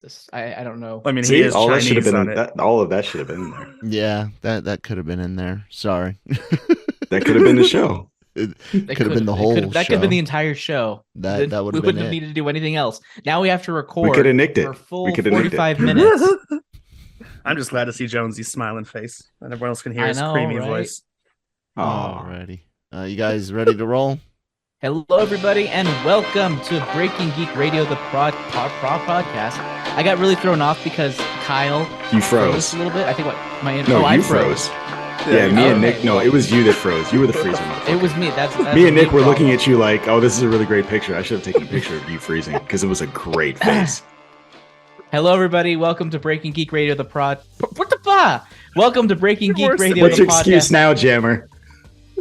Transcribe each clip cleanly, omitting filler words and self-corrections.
this. I don't know. I mean, See, he is all that should have Chinese been on it. all of that should have been in there. Yeah, that could have been in there. Sorry. That could have been the show. It could have been the whole show. That could have been the entire show. That would have we been wouldn't have it. needed to do anything else. Now we have to record We could have nicked it. for a full We could have nicked it. 45 minutes. I'm just glad to see Jonesy's smiling face, and everyone else can hear I his know, creamy right? voice. Alrighty. You guys ready to roll? Hello, everybody, and welcome to Breaking Geek Radio, the podcast. I got really thrown off because Kyle You froze froze. a little bit. I think No, I you froze. Yeah, me and Nick. No, it was you that froze. You were the freezer. It was me. That's Me and Nick were problem. looking at you like, "Oh, this is a really great picture. I should have taken a picture of you freezing because it was a great face." Hello, everybody. Welcome to Breaking Geek Radio, the What the fuck? Welcome to Breaking Geek Worse than- Radio, What's the your excuse podcast. now, Jammer?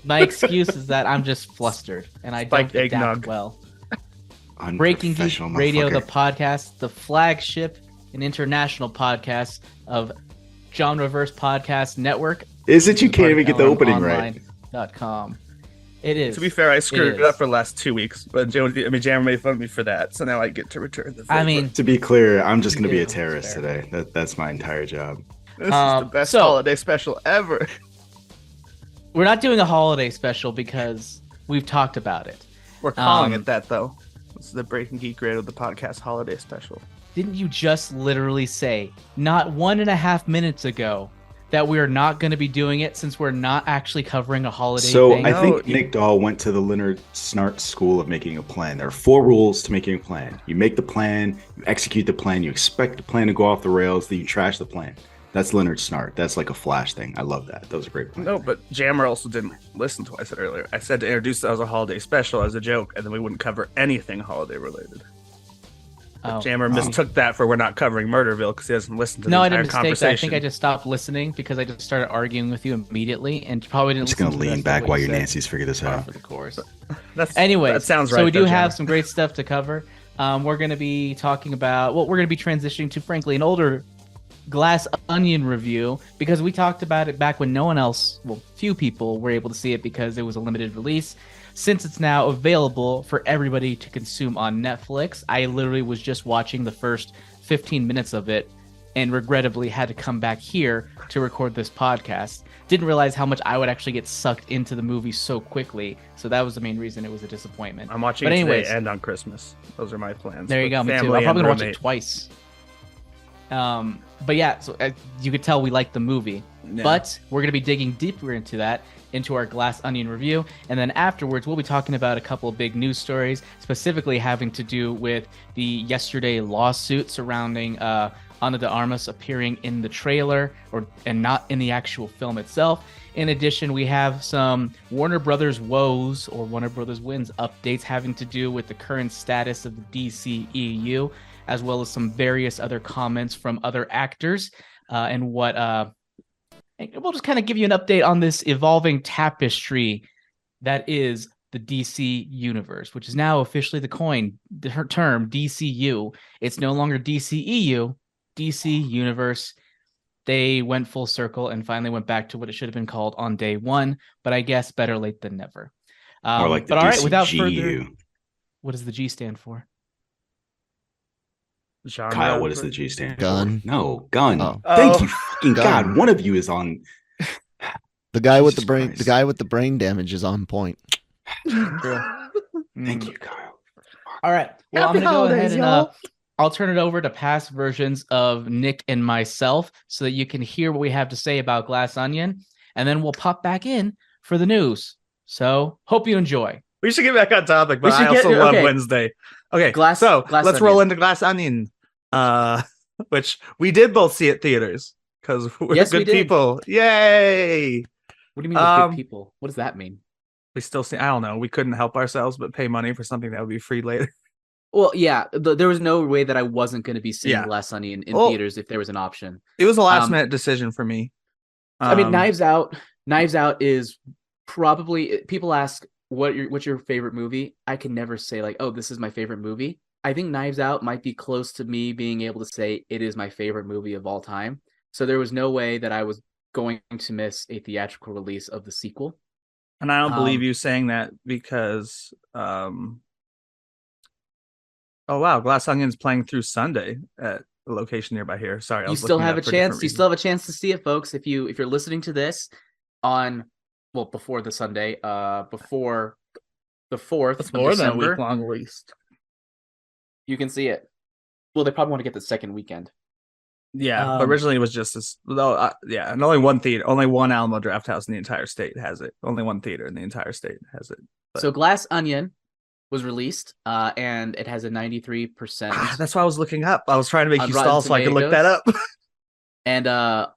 My excuse is that I'm just flustered and I don't Spiked eggnog. adapt well. Breaking Geek Unprofessional Radio, the motherfucker. podcast, the flagship and international podcast of Genreverse Podcast Network. Is it? You can't even get the opening right. .com. It is. To be fair, I screwed it is. up for the last 2 weeks, but Jammer made fun of me for that, so now I get to return the favor. I mean, To be clear, I'm just going to be Yeah, a that's terrorist fair. today. That's my entire job. this is the best holiday special ever. we're not doing a holiday special because we've talked about it. We're calling Um, it that, though. This is the Breaking Geek Radio, the podcast holiday special. Didn't you just literally say, not 1.5 minutes ago, that we are not going to be doing it since we're not actually covering a holiday So thing? I No, think you- Nick Dahl went to the Leonard Snart School of Making a Plan. There are 4 rules to making a plan. You make the plan, you execute the plan, you expect the plan to go off the rails, then you trash the plan. That's Leonard Snart. That's like a Flash thing. I love that. That was a great plan. No, but Jammer also didn't listen to what I said earlier. I said to introduce it as a holiday special as a joke, and then we wouldn't cover anything holiday related. Oh. Jammer mistook that for we're not covering Murderville because he hasn't listened to the No, I entire didn't mistake that. conversation. I think I just stopped listening because I just started arguing with you immediately and probably I'm didn't just listen going to to the lean rest of back what while you you said. Nancy's figure this Par out. for the course. Anyway, that sounds right. So we do though, have Jammer. some great stuff to cover. We're going to be talking about, well, we're going to be transitioning to, frankly, an older Glass Onion review because we talked about it back when no one else, well, few people were able to see it because it was a limited release. Since it's now available for everybody to consume on Netflix, I literally was just watching the first 15 minutes of it and regrettably had to come back here to record this podcast. Didn't realize how much I would actually get sucked into the movie so quickly. So that was the main reason it was a disappointment. I'm watching But it anyways, today and on Christmas. Those are my plans. there you with go, me too. family I'm probably and gonna watch it roommate. twice. But yeah, so you could tell we like the movie. Yeah. But we're going to be digging deeper into that, into our Glass Onion review. And then afterwards, we'll be talking about a couple of big news stories, specifically having to do with the yesterday lawsuit surrounding Ana de Armas appearing in the trailer and not in the actual film itself. In addition, we have some Warner Brothers woes or Warner Brothers wins updates having to do with the current status of the DCEU, as well as some various other comments from other actors and what and we'll just kind of give you an update on this evolving tapestry that is the DC universe, which is now officially the term DCU. It's no longer DCEU, DC universe. They went full circle and finally went back to what it should have been called on day one, but I guess better late than never. Or like the but all right, without further, DCGU. what does the G stand for? Genre. Kyle, what does the G stand Gunn. for? No, Gun. Oh. Thank Oh. you, fucking Gun. God. One of you is on. The guy with Jesus the brain, Christ. the guy with the brain damage is on point. Thank you, Kyle. All right. Well, Happy I'm going to go ahead holidays, and y'all. I'll turn it over to past versions of Nick and myself so that you can hear what we have to say about Glass Onion, and then we'll pop back in for the news. So, hope you enjoy. We should get back on topic, We but should I also get- love okay. Wednesday. Okay, Glass so let's roll Onion. into Glass Onion, which we did both see at theaters because we're Yes, we good did. people. Yay! What do you mean with good Um, people? What does that mean? We still see. I don't know. We couldn't help ourselves but pay money for something that would be free later. Well, yeah, there was no way that I wasn't going to be seeing Yeah. Glass Onion in Well, theaters if there was an option. It was a last Um, minute decision for me. I mean, Um, Knives Out is probably, people ask what's your favorite movie. I can never say like, oh, this is my favorite movie. I think Knives Out might be close to me being able to say it is my favorite movie of all time. So there was no way that I was going to miss a theatrical release of the sequel. And I don't believe Um, you saying that because, oh wow, Glass Onion's playing through Sunday at a location nearby here. Sorry, I You was still looking it have a up for chance. different You reasons. still have a chance to see it, folks. If you're listening to this on before the Sunday, before the 4th It's of more than a December, week long release. you can see it. Well, they probably want to get the second weekend. Yeah, but originally it was just this. No, yeah, and only one theater, only one Alamo Draft House in the entire state has it. Only one theater in the entire state has it. But... So Glass Onion was released, and it has a 93%. That's why I was looking up. I was trying to make On you Rotten stall so I could look that up. And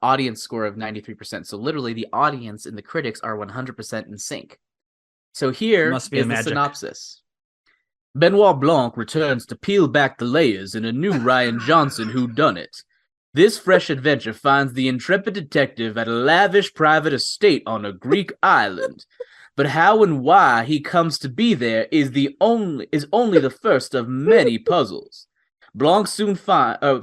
audience score of 93%. So literally, the audience and the critics are 100% in sync. So here Must be is the magic. synopsis. Benoit Blanc returns to peel back the layers in a new Ryan Johnson whodunit. This fresh adventure finds the intrepid detective at a lavish private estate on a Greek island. But how and why he comes to be there is only the first of many puzzles. Blanc soon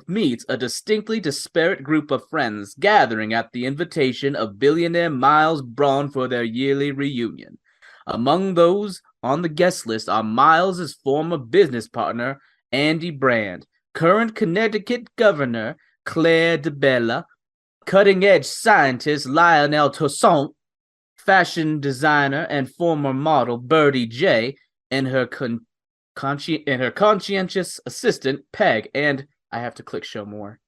meets a distinctly disparate group of friends gathering at the invitation of billionaire Miles Braun for their yearly reunion. Among those on the guest list are Miles' former business partner, Andy Brand, current Connecticut governor, Claire DeBella, cutting-edge scientist, Lionel Toussaint, fashion designer and former model, Birdie J, and her conscientious assistant, Peg, and I have to click show more,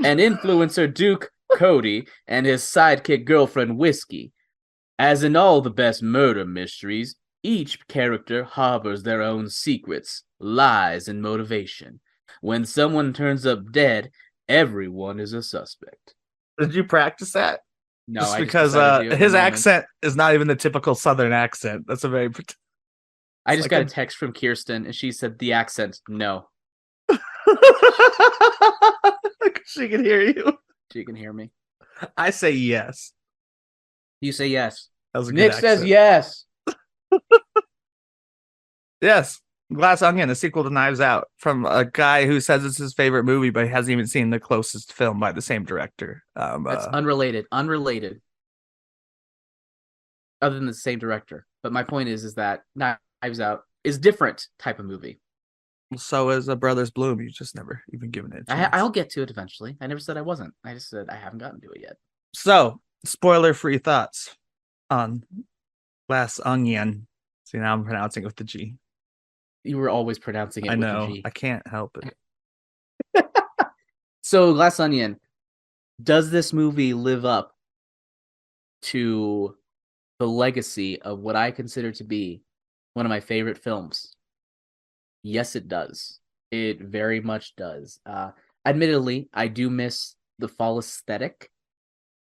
and influencer Duke Cody and his sidekick girlfriend, Whiskey. As in all the best murder mysteries, each character harbors their own secrets, lies, and motivation. When someone turns up dead, everyone is a suspect. Did you practice that? No, just I because decided to his at the accent is not even the typical Southern accent. That's a very. I just like got a text from Kirsten, and she said the accent. No, she can hear you. she can hear me. I say yes. You say yes. That was a Nick good says accent. yes. Yes. Glass Onion, a sequel to Knives Out, from a guy who says it's his favorite movie, but he hasn't even seen the closest film by the same director. That's unrelated. Unrelated. Other than the same director. But my point is that Knives Out is different type of movie. So is A Brothers Bloom. You just never even given it a chance. I'll get to it eventually. I never said I wasn't. I just said I haven't gotten to it yet. So, spoiler-free thoughts on Glass Onion. See, now I'm pronouncing it with the G. You were always pronouncing it I with know. the G. I can't help it. So, Glass Onion, does this movie live up to the legacy of what I consider to be one of my favorite films? Yes, it does. It very much does. Admittedly, I do miss the fall aesthetic.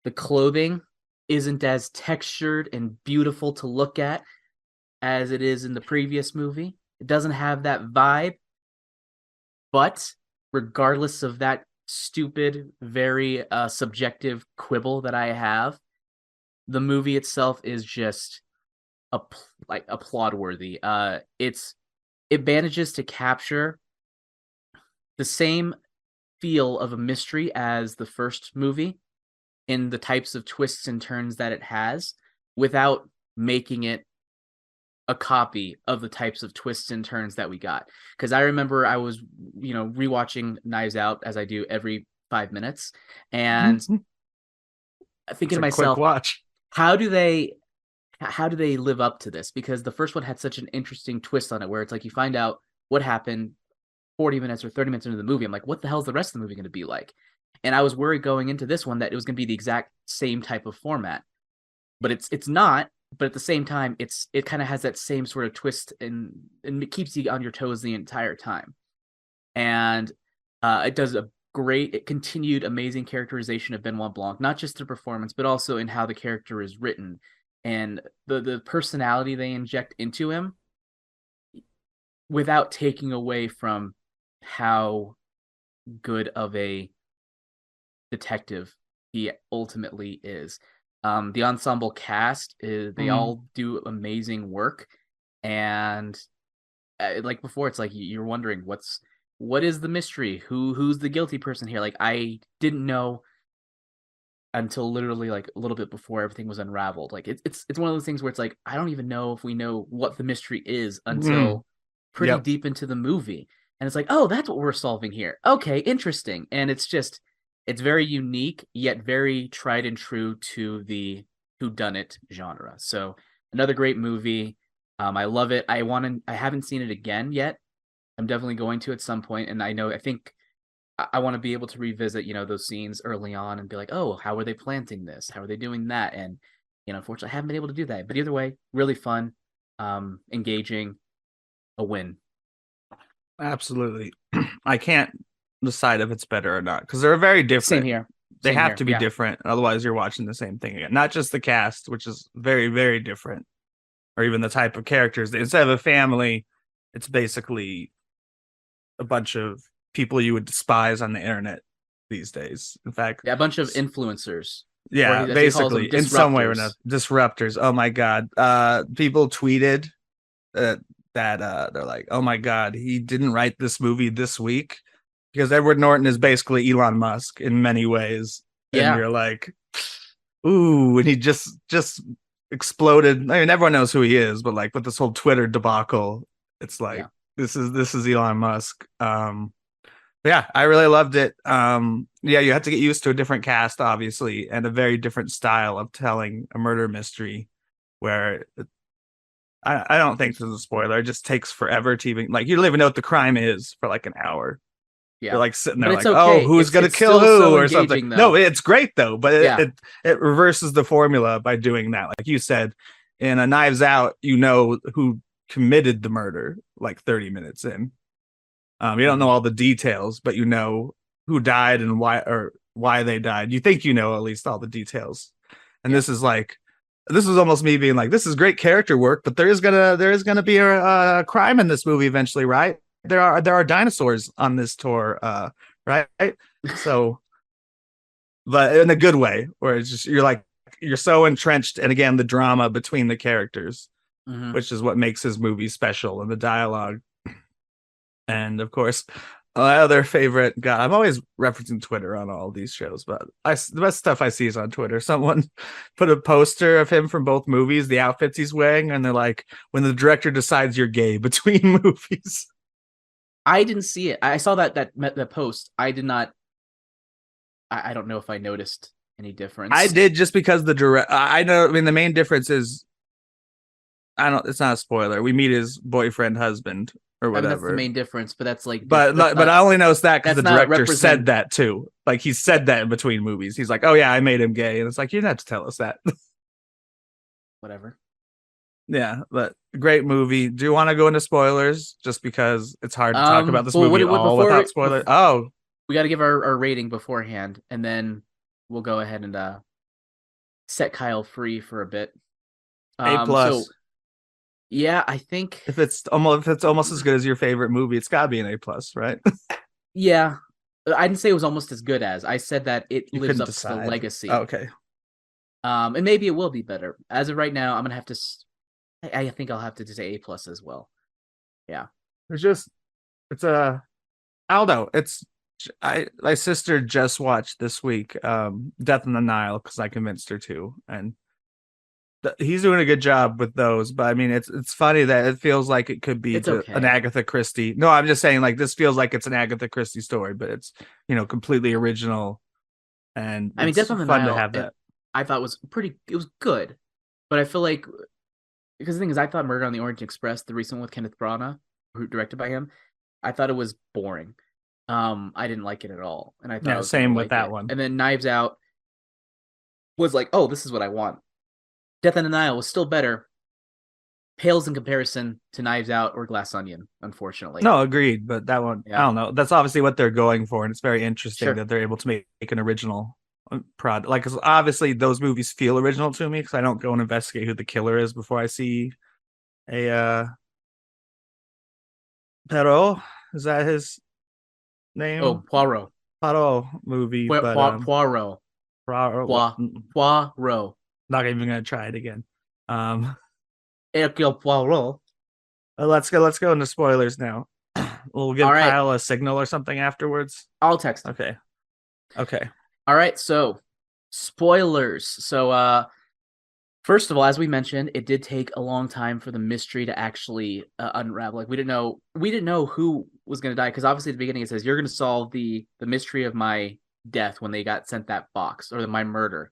The clothing isn't as textured and beautiful to look at as it is in the previous movie. It doesn't have that vibe. But regardless of that stupid, very subjective quibble that I have, the movie itself is just applaud worthy. It manages to capture the same feel of a mystery as the first movie in the types of twists and turns that it has, without making it a copy of the types of twists and turns that we got. Because I remember I was, rewatching Knives Out, as I do every 5 minutes, and thinking to myself, quick watch. how do they live up to this? Because the first one had such an interesting twist on it, where it's like you find out what happened 40 minutes or 30 minutes into the movie. I'm like, what the hell is the rest of the movie going to be like? And I was worried going into this one that it was going to be the exact same type of format, but it's not. But at the same time, it kind of has that same sort of twist, and it keeps you on your toes the entire time. And it does a continued amazing characterization of Benoit Blanc, not just the performance, but also in how the character is written and the personality they inject into him, without taking away from how good of a detective he ultimately is. The ensemble cast they all do amazing work, and like before, it's like you're wondering what is the mystery, who's the guilty person here. Like, I didn't know until literally like a little bit before everything was unraveled. Like, it's one of those things where it's like, I don't even know if we know what the mystery is until pretty deep into the movie. And it's like, oh, that's what we're solving here. Okay, interesting. And it's very unique, yet very tried and true to the whodunit genre. So another great movie. I love it. I haven't seen it again yet. I'm definitely going to at some point. And I think I want to be able to revisit, those scenes early on and be like, oh, how are they planting this? How are they doing that? And, unfortunately, I haven't been able to do that. But either way, really fun, engaging, a win. Absolutely. I can't decide if it's better or not because they're very different. Same here. They have to be different. Otherwise, you're watching the same thing again. Not just the cast, which is very, very different, or even the type of characters. Instead of a family, it's basically a bunch of people you would despise on the internet these days. In fact, a bunch of influencers. Yeah, basically, in some way or another. Disruptors. Oh my God. People tweeted that they're like, oh my God, he didn't write this movie this week because Edward Norton is basically Elon Musk in many ways. And you're like, ooh, and he just exploded. I mean, everyone knows who he is, but like with this whole Twitter debacle, it's like this is Elon Musk. Yeah, I really loved it. You have to get used to a different cast, obviously, and a very different style of telling a murder mystery where I don't think this is a spoiler. It just takes forever to even, like, you don't even know what the crime is for like an hour. Yeah. You're like sitting there like, okay. Oh, who's going to kill who or something. Though. No, it's great though, but it reverses the formula by doing that. Like you said, in a Knives Out, you know who committed the murder like 30 minutes in. You don't know all the details, but you know who died and why they died. You think you know at least all the details. And this is almost me being like, this is great character work, but there is gonna be a crime in this movie eventually, right? There are dinosaurs on this tour, right? So, but in a good way, where it's just you're so entrenched, and again, the drama between the characters, which is what makes his movie special, and the dialogue. And of course, my other favorite guy, I'm always referencing Twitter on all these shows, but the best stuff I see is on Twitter. Someone put a poster of him from both movies, the outfits he's wearing, and they're like, when the director decides you're gay between movies. I didn't see it. I saw that post. I did not. I don't know if I noticed any difference. I did, just because I know. I mean, the main difference is, it's not a spoiler. We meet his boyfriend, husband, or whatever. That's the main difference, but that's like. But I only noticed that because the director said that too. Like, he said that in between movies. He's like, "Oh yeah, I made him gay," and it's like, you didn't have to tell us that. Whatever. Yeah, but great movie. Do you want to go into spoilers? Just because it's hard to talk about this movie without spoilers. We got to give our rating beforehand, and then we'll go ahead and set Kyle free for a bit. A+. So, yeah, I think if it's almost as good as your favorite movie, it's got to be an A+, right? Yeah, I didn't say it was almost as good as. I said that it lives up to the legacy. Oh, okay. And maybe it will be better. As of right now, I'm gonna have to. I think I'll have to say A+ as well. Yeah. I don't know. My sister just watched this week Death on the Nile because I convinced her to, and he's doing a good job with those. But I mean, it's funny that it feels like it could be an Agatha Christie. No, I'm just saying, like, this feels like it's an Agatha Christie story, but it's completely original, and I mean, Death on the Nile, to have that. I thought it was good, but I feel like, because the thing is, I thought Murder on the Orient Express, the recent one with Kenneth Branagh, who directed by him, I thought it was boring. I didn't like it at all, and I thought same with that one. And then Knives Out was like, oh, this is what I want. Death on the Nile was still better. Pales in comparison to Knives Out or Glass Onion, unfortunately. No, agreed. But that one, I don't know. That's obviously what they're going for, and it's very interesting that they're able to make an original product. Like, 'cause obviously those movies feel original to me because I don't go and investigate who the killer is before I see a Perot. Is that his name? Oh, Poirot movie. Poirot. Not even gonna try it again. Hercule Poirot. Let's go into spoilers now. We'll give Kyle a signal or something afterwards. I'll text him. Okay. All right, so spoilers. So First of all, as we mentioned, it did take a long time for the mystery to actually unravel. Like we didn't know who was going to die, because obviously at the beginning it says you're going to solve the mystery of my death when they got sent that box, or my murder.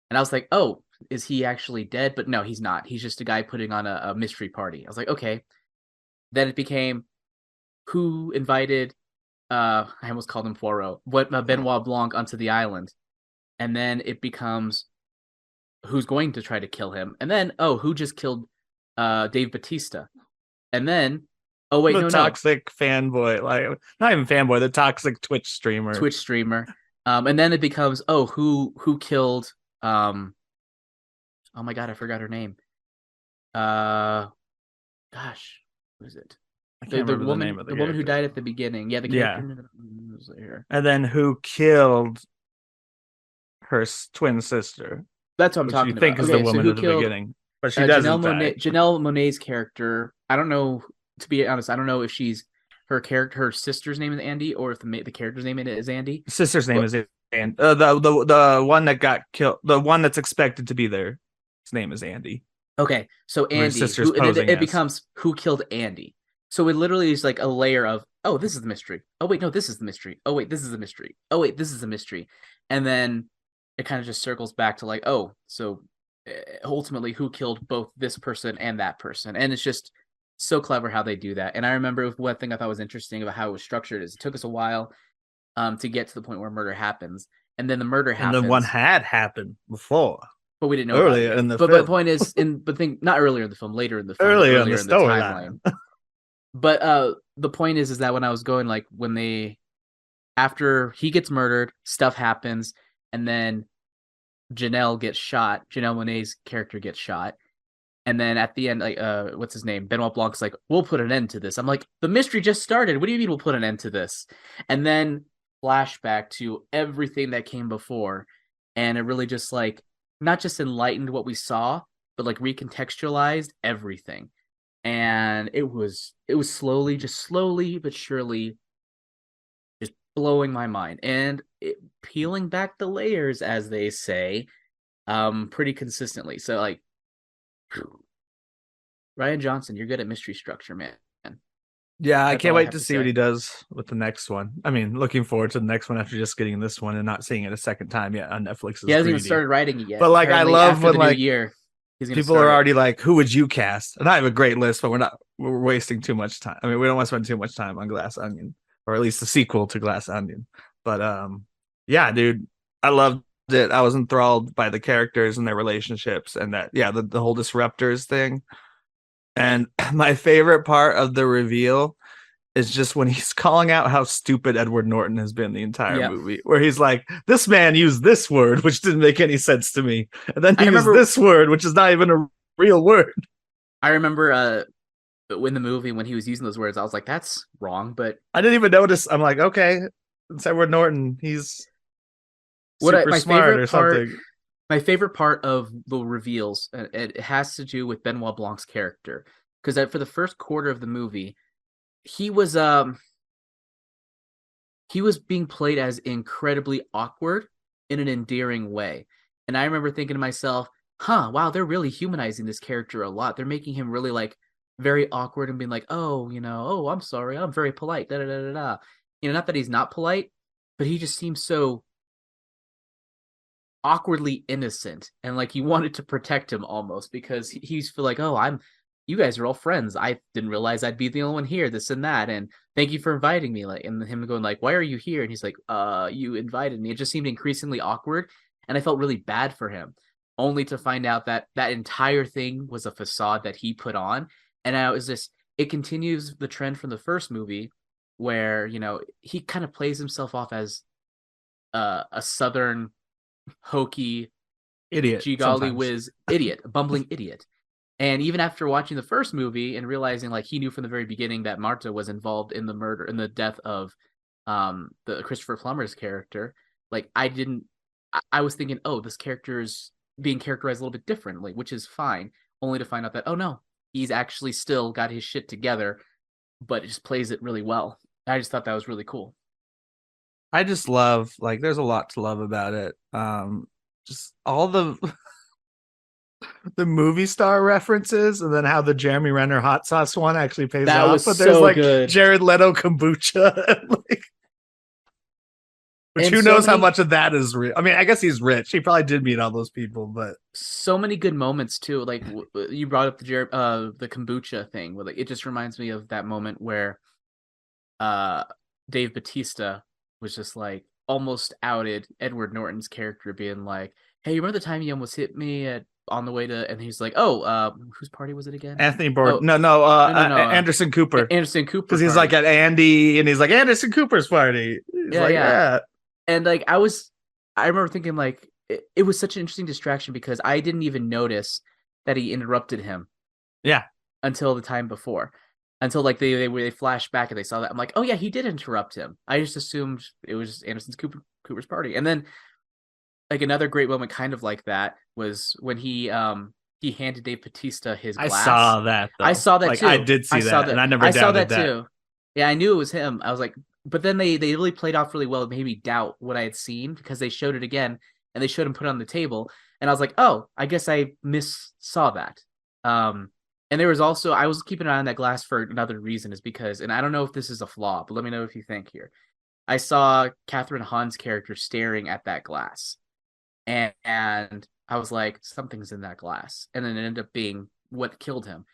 And I was like, oh, is he actually dead? But no, he's not. He's just a guy putting on a mystery party. I was like, okay. Then it became who invited I almost called him Poirot, Benoit Blanc onto the island. And then it becomes who's going to try to kill him. And then, who just killed Dave Bautista? And then, the toxic fanboy, like not even fanboy, the toxic Twitch streamer. And then it becomes, who killed oh my god, I forgot her name. Gosh, who is it? I can't remember the name of the woman who died at the beginning. Yeah, the character was here. And then who killed her twin sister? That's what I'm talking about. You think is the woman at the beginning, but she doesn't die. Janelle Monáe's character. I don't know. To be honest, I don't know if she's her character. Her sister's name is Andy, or if the character's name is Andy. Sister's name is Andy. The one that got killed, the one that's expected to be there, his name is Andy. Okay, so Andy. It becomes who killed Andy. So it literally is like a layer of, oh, this is the mystery. Oh wait, no, this is the mystery. Oh wait, this is the mystery. Oh wait, this is the mystery. And then it kind of just circles back to like, oh, so ultimately who killed both this person and that person. And it's just so clever how they do that. And I remember one thing I thought was interesting about how it was structured is it took us a while to get to the point where murder happens. And then the murder happens. And then one had happened before. But we didn't know earlier in the film. But the point is, not earlier in the film, later in the film. Earlier in the storyline. But the point is that when I was going, like, after he gets murdered, stuff happens, and then Janelle Monáe's character gets shot. And then at the end, like, what's his name? Benoit Blanc's like, we'll put an end to this. I'm like, the mystery just started. What do you mean we'll put an end to this? And then flashback to everything that came before. And it really just, like, not just enlightened what we saw, but, like, recontextualized everything. And it was slowly but surely just blowing my mind and peeling back the layers, as they say, pretty consistently. So, like, Rian Johnson, you're good at mystery structure, man. Yeah, I can't wait to see what he does with the next one. I mean, looking forward to the next one after just getting this one and not seeing it a second time yet on Netflix. He hasn't even started writing it yet. But, like, apparently, I love when, like, people are already like, who would you cast? And I have a great list, but we're wasting too much time. I mean, we don't want to spend too much time on Glass Onion, or at least the sequel to Glass Onion. But yeah, dude, I loved it. I was enthralled by the characters and their relationships, and that, yeah, the whole Disruptors thing. And my favorite part of the reveal is just when he's calling out how stupid Edward Norton has been the entire movie, where he's like, this man used this word, which didn't make any sense to me. And then he used this word, which is not even a real word. I remember in the movie when he was using those words, I was like, that's wrong. But I didn't even notice. I'm like, okay, it's Edward Norton. He's super smart or something. My favorite part of the reveals, it has to do with Benoit Blanc's character. Because for the first quarter of the movie, he was being played as incredibly awkward in an endearing way. And I remember thinking to myself, wow, they're really humanizing this character a lot. They're making him really, like, very awkward and being like, oh, I'm sorry, I'm very polite, da da da da da. You know, not that he's not polite, but he just seems so awkwardly innocent, and like you wanted to protect him almost, because he's feel like, you guys are all friends. I didn't realize I'd be the only one here, this and that, and thank you for inviting me. Like, and him going like, why are you here? And he's like, you invited me. It just seemed increasingly awkward, and I felt really bad for him, only to find out that that entire thing was a facade that he put on. And it continues the trend from the first movie, where, you know, he kind of plays himself off as a southern hokey idiot, Golly whiz idiot, a bumbling idiot. And even after watching the first movie and realizing, like, he knew from the very beginning that Marta was involved in the death of the Christopher Plummer's character, like, I was thinking, this character is being characterized a little bit differently, which is fine, only to find out that, oh no, he's actually still got his shit together, but it just plays it really well. I just thought that was really cool. I just love, like, there's a lot to love about it. Just all the the movie star references, and then how the Jeremy Renner hot sauce one actually pays That off. was But there's so like good. Jared Leto kombucha, which And who so knows how many- much of that is real. I mean, I guess he's rich. He probably did meet all those people, but So many good moments too. Like you brought up the kombucha thing. Where, like, it just reminds me of that moment where Dave Bautista was just like almost outed Edward Norton's character, being like, "Hey, you remember the time you almost hit me on the way to?" And he's like, "Oh, whose party was it again?" Anthony Bourdain. Oh, No, Anderson Cooper. Anderson Cooper. Because he's party. like at Andy, and he's like Anderson Cooper's party. He's Yeah, like, yeah. And like I remember thinking like it was such an interesting distraction because I didn't even notice that he interrupted him. Yeah. Until the time before. Until like they flashed back and they saw that. I'm like, oh yeah, he did interrupt him. I just assumed it was Anderson Cooper's party. And then like another great moment kind of like that was when he handed Dave Bautista his glass. I saw that. Though. I saw that like, too. I did see that, and I never doubted saw that that too. Yeah, I knew it was him. I was like, but then they really played off really well. It made me doubt what I had seen because they showed it again and they showed him put it on the table. And I was like, oh, I guess I saw that. And there was also, I was keeping an eye on that glass for another reason, is because, and I don't know if this is a flaw, but let me know if you think here. I saw Catherine Hahn's character staring at that glass. And I was like, something's in that glass. And then it ended up being what killed him.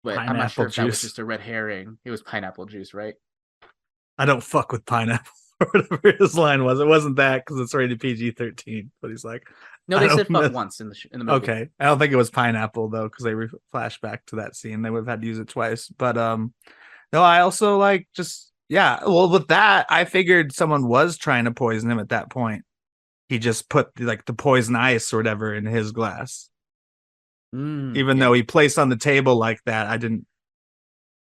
But I'm not sure if that was just a red herring. It was pineapple juice, right? I don't fuck with pineapple, or whatever his line was. It wasn't that because it's rated PG-13. But he's like, no, they said fuck once in the movie. Okay, I don't think it was pineapple though, because they flash back to that scene. They would have had to use it twice. But no, I also like just Well, with that, I figured someone was trying to poison him at that point. He just put like the poison ice or whatever in his glass. Even though he placed on the table like that, I didn't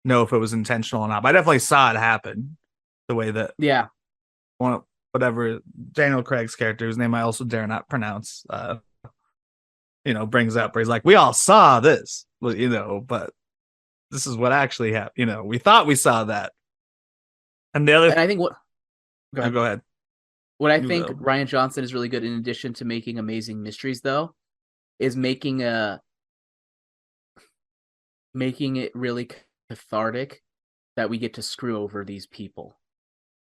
know if it was intentional or not. But I definitely saw it happen. The way that whatever Daniel Craig's character, whose name I also dare not pronounce, brings up, where he's like, we all saw this, but this is what actually happened. We thought we saw that. And the other, and I think go ahead. What I think Rian Johnson is really good, in addition to making amazing mysteries, though, is making it really cathartic that we get to screw over these people.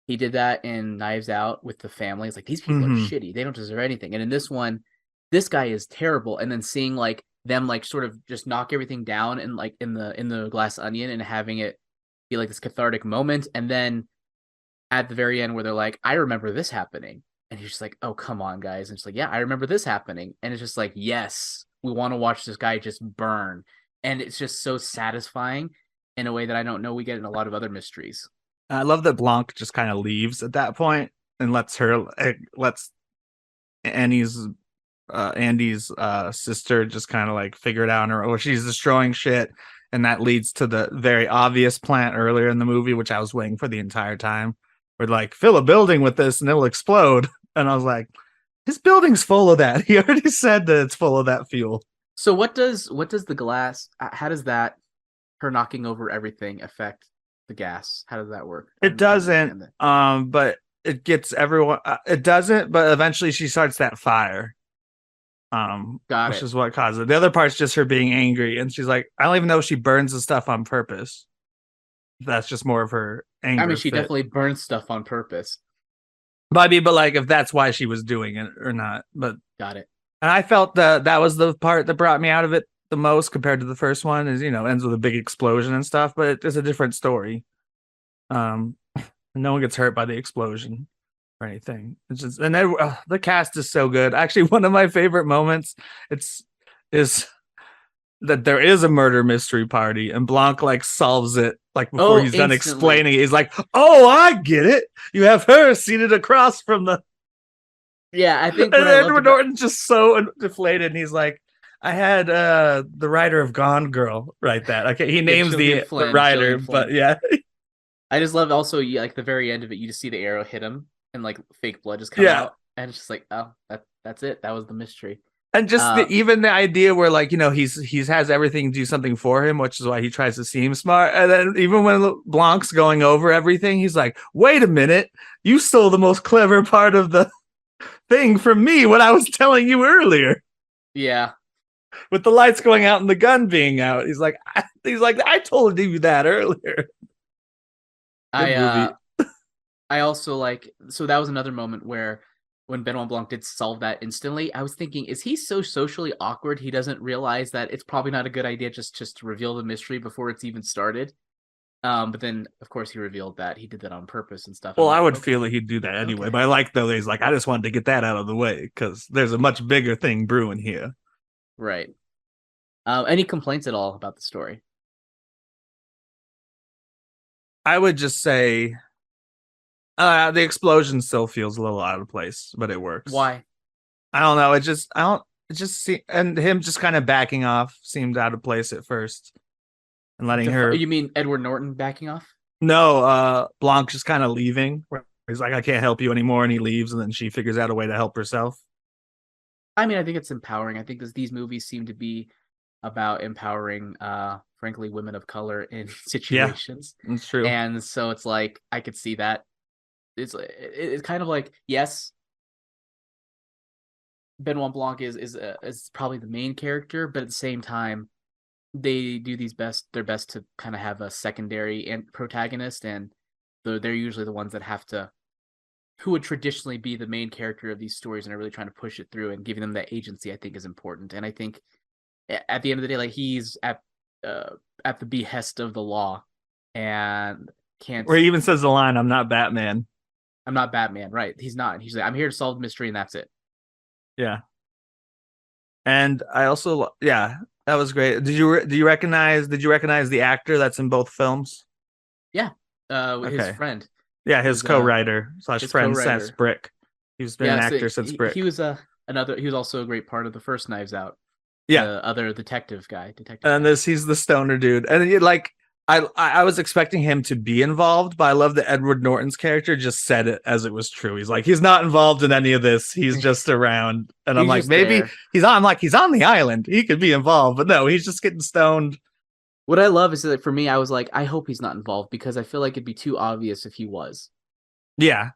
He did that in Knives Out with the family. It's like, these people are shitty. They don't deserve anything. And in this one, this guy is terrible. And then seeing like them like sort of just knock everything down and like in the glass onion and having it be like this cathartic moment. And then at the very end where they're like, I remember this happening. And he's just like, oh, come on, guys. And it's like, yeah, I remember this happening. And it's just like, yes, we want to watch this guy just burn. And it's just so satisfying in a way that I don't know we get in a lot of other mysteries. I love that Blanc just kind of leaves at that point and lets Andy's sister just kind of like figure it out on her own. She's destroying shit, and that leads to the very obvious plant earlier in the movie, which I was waiting for the entire time. We're like, fill a building with this and it'll explode. And I was like, his building's full of that. He already said that it's full of that fuel. So what does the glass? How does that, her knocking over everything, affect the gas? How does that work? It doesn't. But it gets everyone. It doesn't. But eventually, she starts that fire. Which is what causes it. The other part's just her being angry, and she's like, I don't even know if she burns the stuff on purpose. That's just more of her anger. I mean, she definitely burns stuff on purpose. But like, if that's why she was doing it or not. But got it. And I felt that was the part that brought me out of it the most compared to the first one. Is ends with a big explosion and stuff, but it's a different story. No one gets hurt by the explosion or anything. It's just, and then the cast is so good. Actually, one of my favorite moments is that there is a murder mystery party, and Blanc like solves it like before he's done explaining it. He's like, "Oh, I get it. You have her seated across from the." Yeah, I think. And Edward Norton's just so deflated, and he's like, "I had the writer of Gone Girl write that." Okay, he names the writer, but yeah. I just love also like the very end of it. You just see the arrow hit him, and like fake blood just come out, and it's just like, oh, that's it. That was the mystery. And just even the idea where like he's has everything do something for him, which is why he tries to seem smart. And then even when Blanc's going over everything, he's like, "Wait a minute, you stole the most clever part of the thing from me when I was telling you earlier." Yeah, with the lights going out and the gun being out. He's like, I told you that earlier. I also so that was another moment where when Benoit Blanc did solve that instantly, I was thinking, is he so socially awkward he doesn't realize that it's probably not a good idea just to reveal the mystery before it's even started? But then, of course, he revealed that he did that on purpose and stuff. Well, I would feel like he'd do that anyway. But I like, though, he's like, I just wanted to get that out of the way because there's a much bigger thing brewing here. Right. Any complaints at all about the story? I would just say the explosion still feels a little out of place, but it works. Why? I don't know. And him just kind of backing off seemed out of place at first. And letting her. You mean Edward Norton backing off? No, Blanc just kind of leaving. He's like, I can't help you anymore, and he leaves, and then she figures out a way to help herself. I mean, I think it's empowering. I think these movies seem to be about empowering, frankly, women of color in situations. Yeah, that's true. And so it's like, I could see that. It's kind of like, yes, Benoit Blanc is probably the main character, but at the same time, they do their best to kind of have a secondary and protagonist, and they're usually the ones that who would traditionally be the main character of these stories and are really trying to push it through, and giving them that agency, I think, is important. And I think at the end of the day, like, he's at the behest of the law and can't. Or he even says the line, "I'm not Batman." I'm not Batman, right? He's not. He's like, I'm here to solve the mystery, and that's it. Yeah. And I also, that was great. Did you recognize the actor that's in both films? Yeah, his friend. Yeah, his co-writer / friend since Brick. He's been an actor since Brick. He was He was also a great part of the first Knives Out. Yeah, the other detective guy. And he's the stoner dude. And I was expecting him to be involved, but I love that Edward Norton's character just said it as it was true. He's like, he's not involved in any of this. He's just around. And I'm like, maybe there. He's on the island. He could be involved, but no, he's just getting stoned. What I love is that for me, I was like, I hope he's not involved because I feel like it'd be too obvious if he was. Yeah.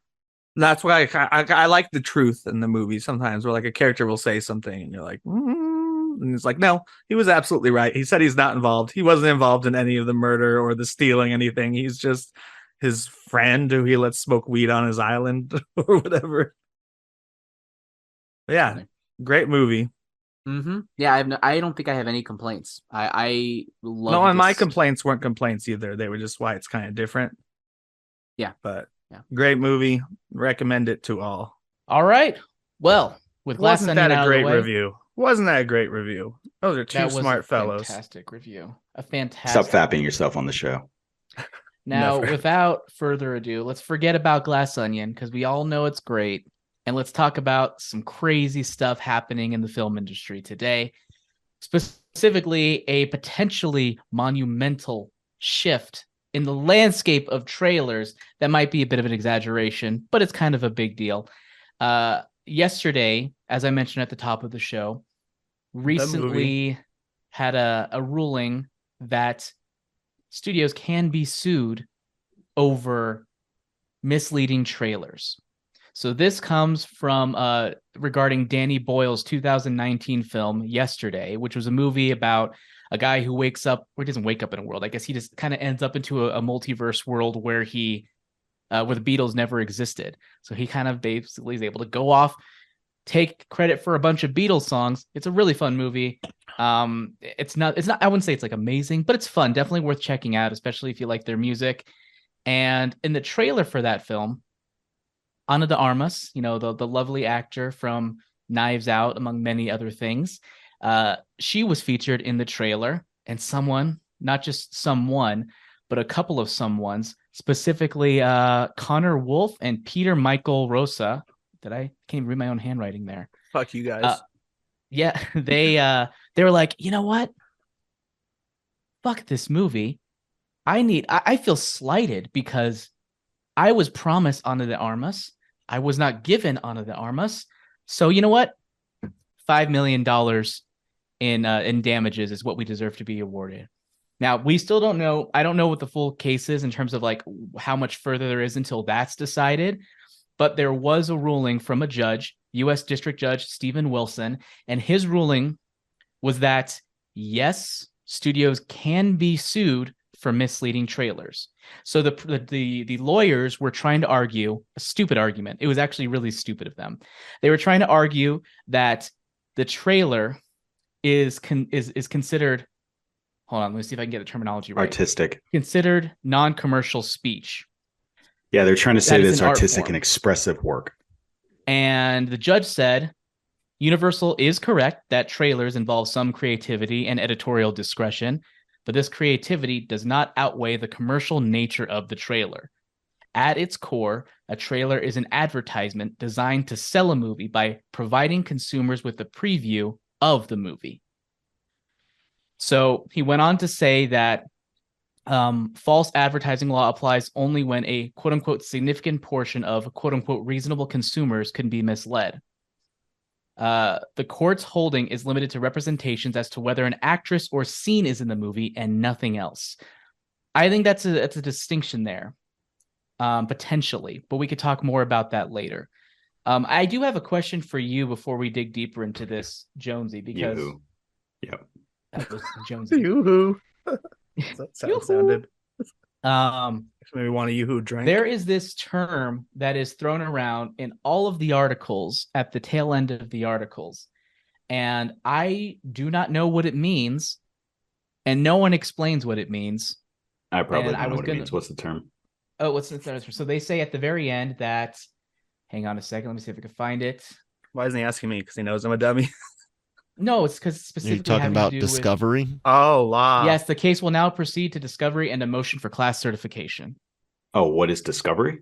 That's why I like the truth in the movie sometimes, where like a character will say something and you're like, and it's like, no, he was absolutely right. He said he's not involved. He wasn't involved in any of the murder or the stealing anything. He's just his friend who he lets smoke weed on his island or whatever. But yeah, great movie. Mm-hmm. Yeah, I don't think I have any complaints. I love. No, and my complaints weren't complaints either. They were just why it's kind of different. Yeah, but great movie. Recommend it to all. All right. Well, with Glass Wasn't that a great review? Wasn't that a great review? Those are two smart fellows. Fantastic review. A fantastic. Stop fapping yourself on the show. Now, without further ado, let's forget about Glass Onion because we all know it's great. And let's talk about some crazy stuff happening in the film industry today. Specifically, a potentially monumental shift in the landscape of trailers that might be a bit of an exaggeration, but it's kind of a big deal. Yesterday, as I mentioned at the top of the show, recently had a ruling that studios can be sued over misleading trailers. So this comes from regarding Danny Boyle's 2019 film Yesterday, which was a movie about a guy who wakes up, or he doesn't wake up in a world. I guess he just kind of ends up into a multiverse world where the Beatles never existed. So he kind of basically is able to go off, take credit for a bunch of Beatles songs. It's a really fun movie. It's not, I wouldn't say it's like amazing, but it's fun. Definitely worth checking out, especially if you like their music. And in the trailer for that film, Ana de Armas, the lovely actor from Knives Out, among many other things, she was featured in the trailer, and someone, not just someone, but a couple of someones, specifically Connor Wolf and Peter Michael Rosa. I can't even read my own handwriting there. Fuck you guys. Yeah, they were like, you know what? Fuck this movie. I feel slighted because I was promised Ana de Armas. I was not given Ana de Armas. So you know what? $5 million in damages is what we deserve to be awarded. Now, we still don't know. I don't know what the full case is in terms of like how much further there is until that's decided. But there was a ruling from a judge, U.S. District Judge Stephen Wilson, and his ruling was that, yes, studios can be sued for misleading trailers. So the lawyers were trying to argue a stupid argument. It was actually really stupid of them. They were trying to argue that the trailer is considered, hold on, let me see if I can get the terminology right. Artistic. Considered non-commercial speech. Yeah, they're trying to say that it's artistic and expressive work. And the judge said, Universal is correct that trailers involve some creativity and editorial discretion, but this creativity does not outweigh the commercial nature of the trailer. At its core, a trailer is an advertisement designed to sell a movie by providing consumers with a preview of the movie. So he went on to say that false advertising law applies only when a quote-unquote significant portion of quote-unquote reasonable consumers can be misled. The court's holding is limited to representations as to whether an actress or scene is in the movie and nothing else. I think that's a distinction there, potentially, but we could talk more about that later. I do have a question for you before we dig deeper into this, Jonesy, because Yep. That was Jonesy. Yoo-hoo. That's how it sounded. Maybe want a yoo-hoo drink. There is this term that is thrown around in all of the articles at the tail end of the articles, and I do not know what it means, and no one explains what it means. I probably don't know what it means. What's the term? Oh, what's the term? So they say at the very end that, hang on a second, let me see if I can find it. Why isn't he asking me? Because he knows I'm a dummy. No, it's because specifically you're talking about discovery. Oh, wow. Yes, the case will now proceed to discovery and a motion for class certification. Oh, what is discovery?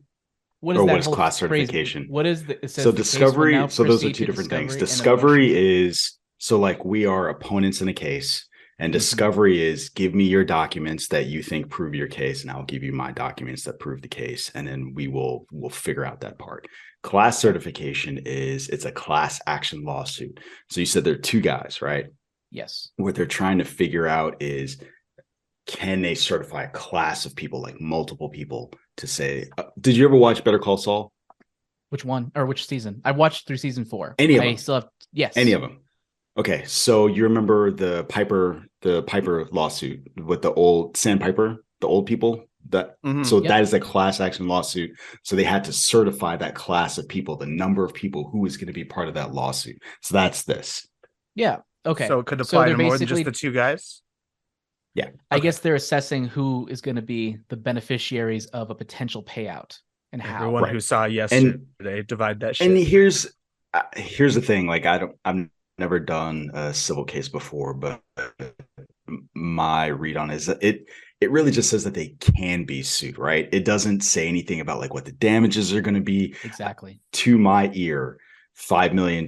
What is or that what is class certification? What is the? So discovery. So those are two different things. Discovery is so like we are opponents in a case, and discovery is give me your documents that you think prove your case, and I'll give you my documents that prove the case, and then we'll figure out that part. Class certification is it's a class action lawsuit. So you said there are two guys, right? Yes. What they're trying to figure out is, can they certify a class of people, like multiple people, to say, did you ever watch Better Call Saul? Which one or which season? I watched through season 4. Any of them? I still have, yes. Any of them. Okay, so you remember the Piper lawsuit with the old Sandpiper, the old people? That that is a class action lawsuit. So they had to certify that class of people, the number of people who is going to be part of that lawsuit. So that's this. Yeah. Okay. So it could apply to more than just the two guys? Yeah. I guess they're assessing who is going to be the beneficiaries of a potential payout and how. Everyone who saw yesterday divide that shit. And here's the thing. Like I've never done a civil case before, but my read on is it really just says that they can be sued, right? It doesn't say anything about like what the damages are going to be. Exactly. To my ear, $5 million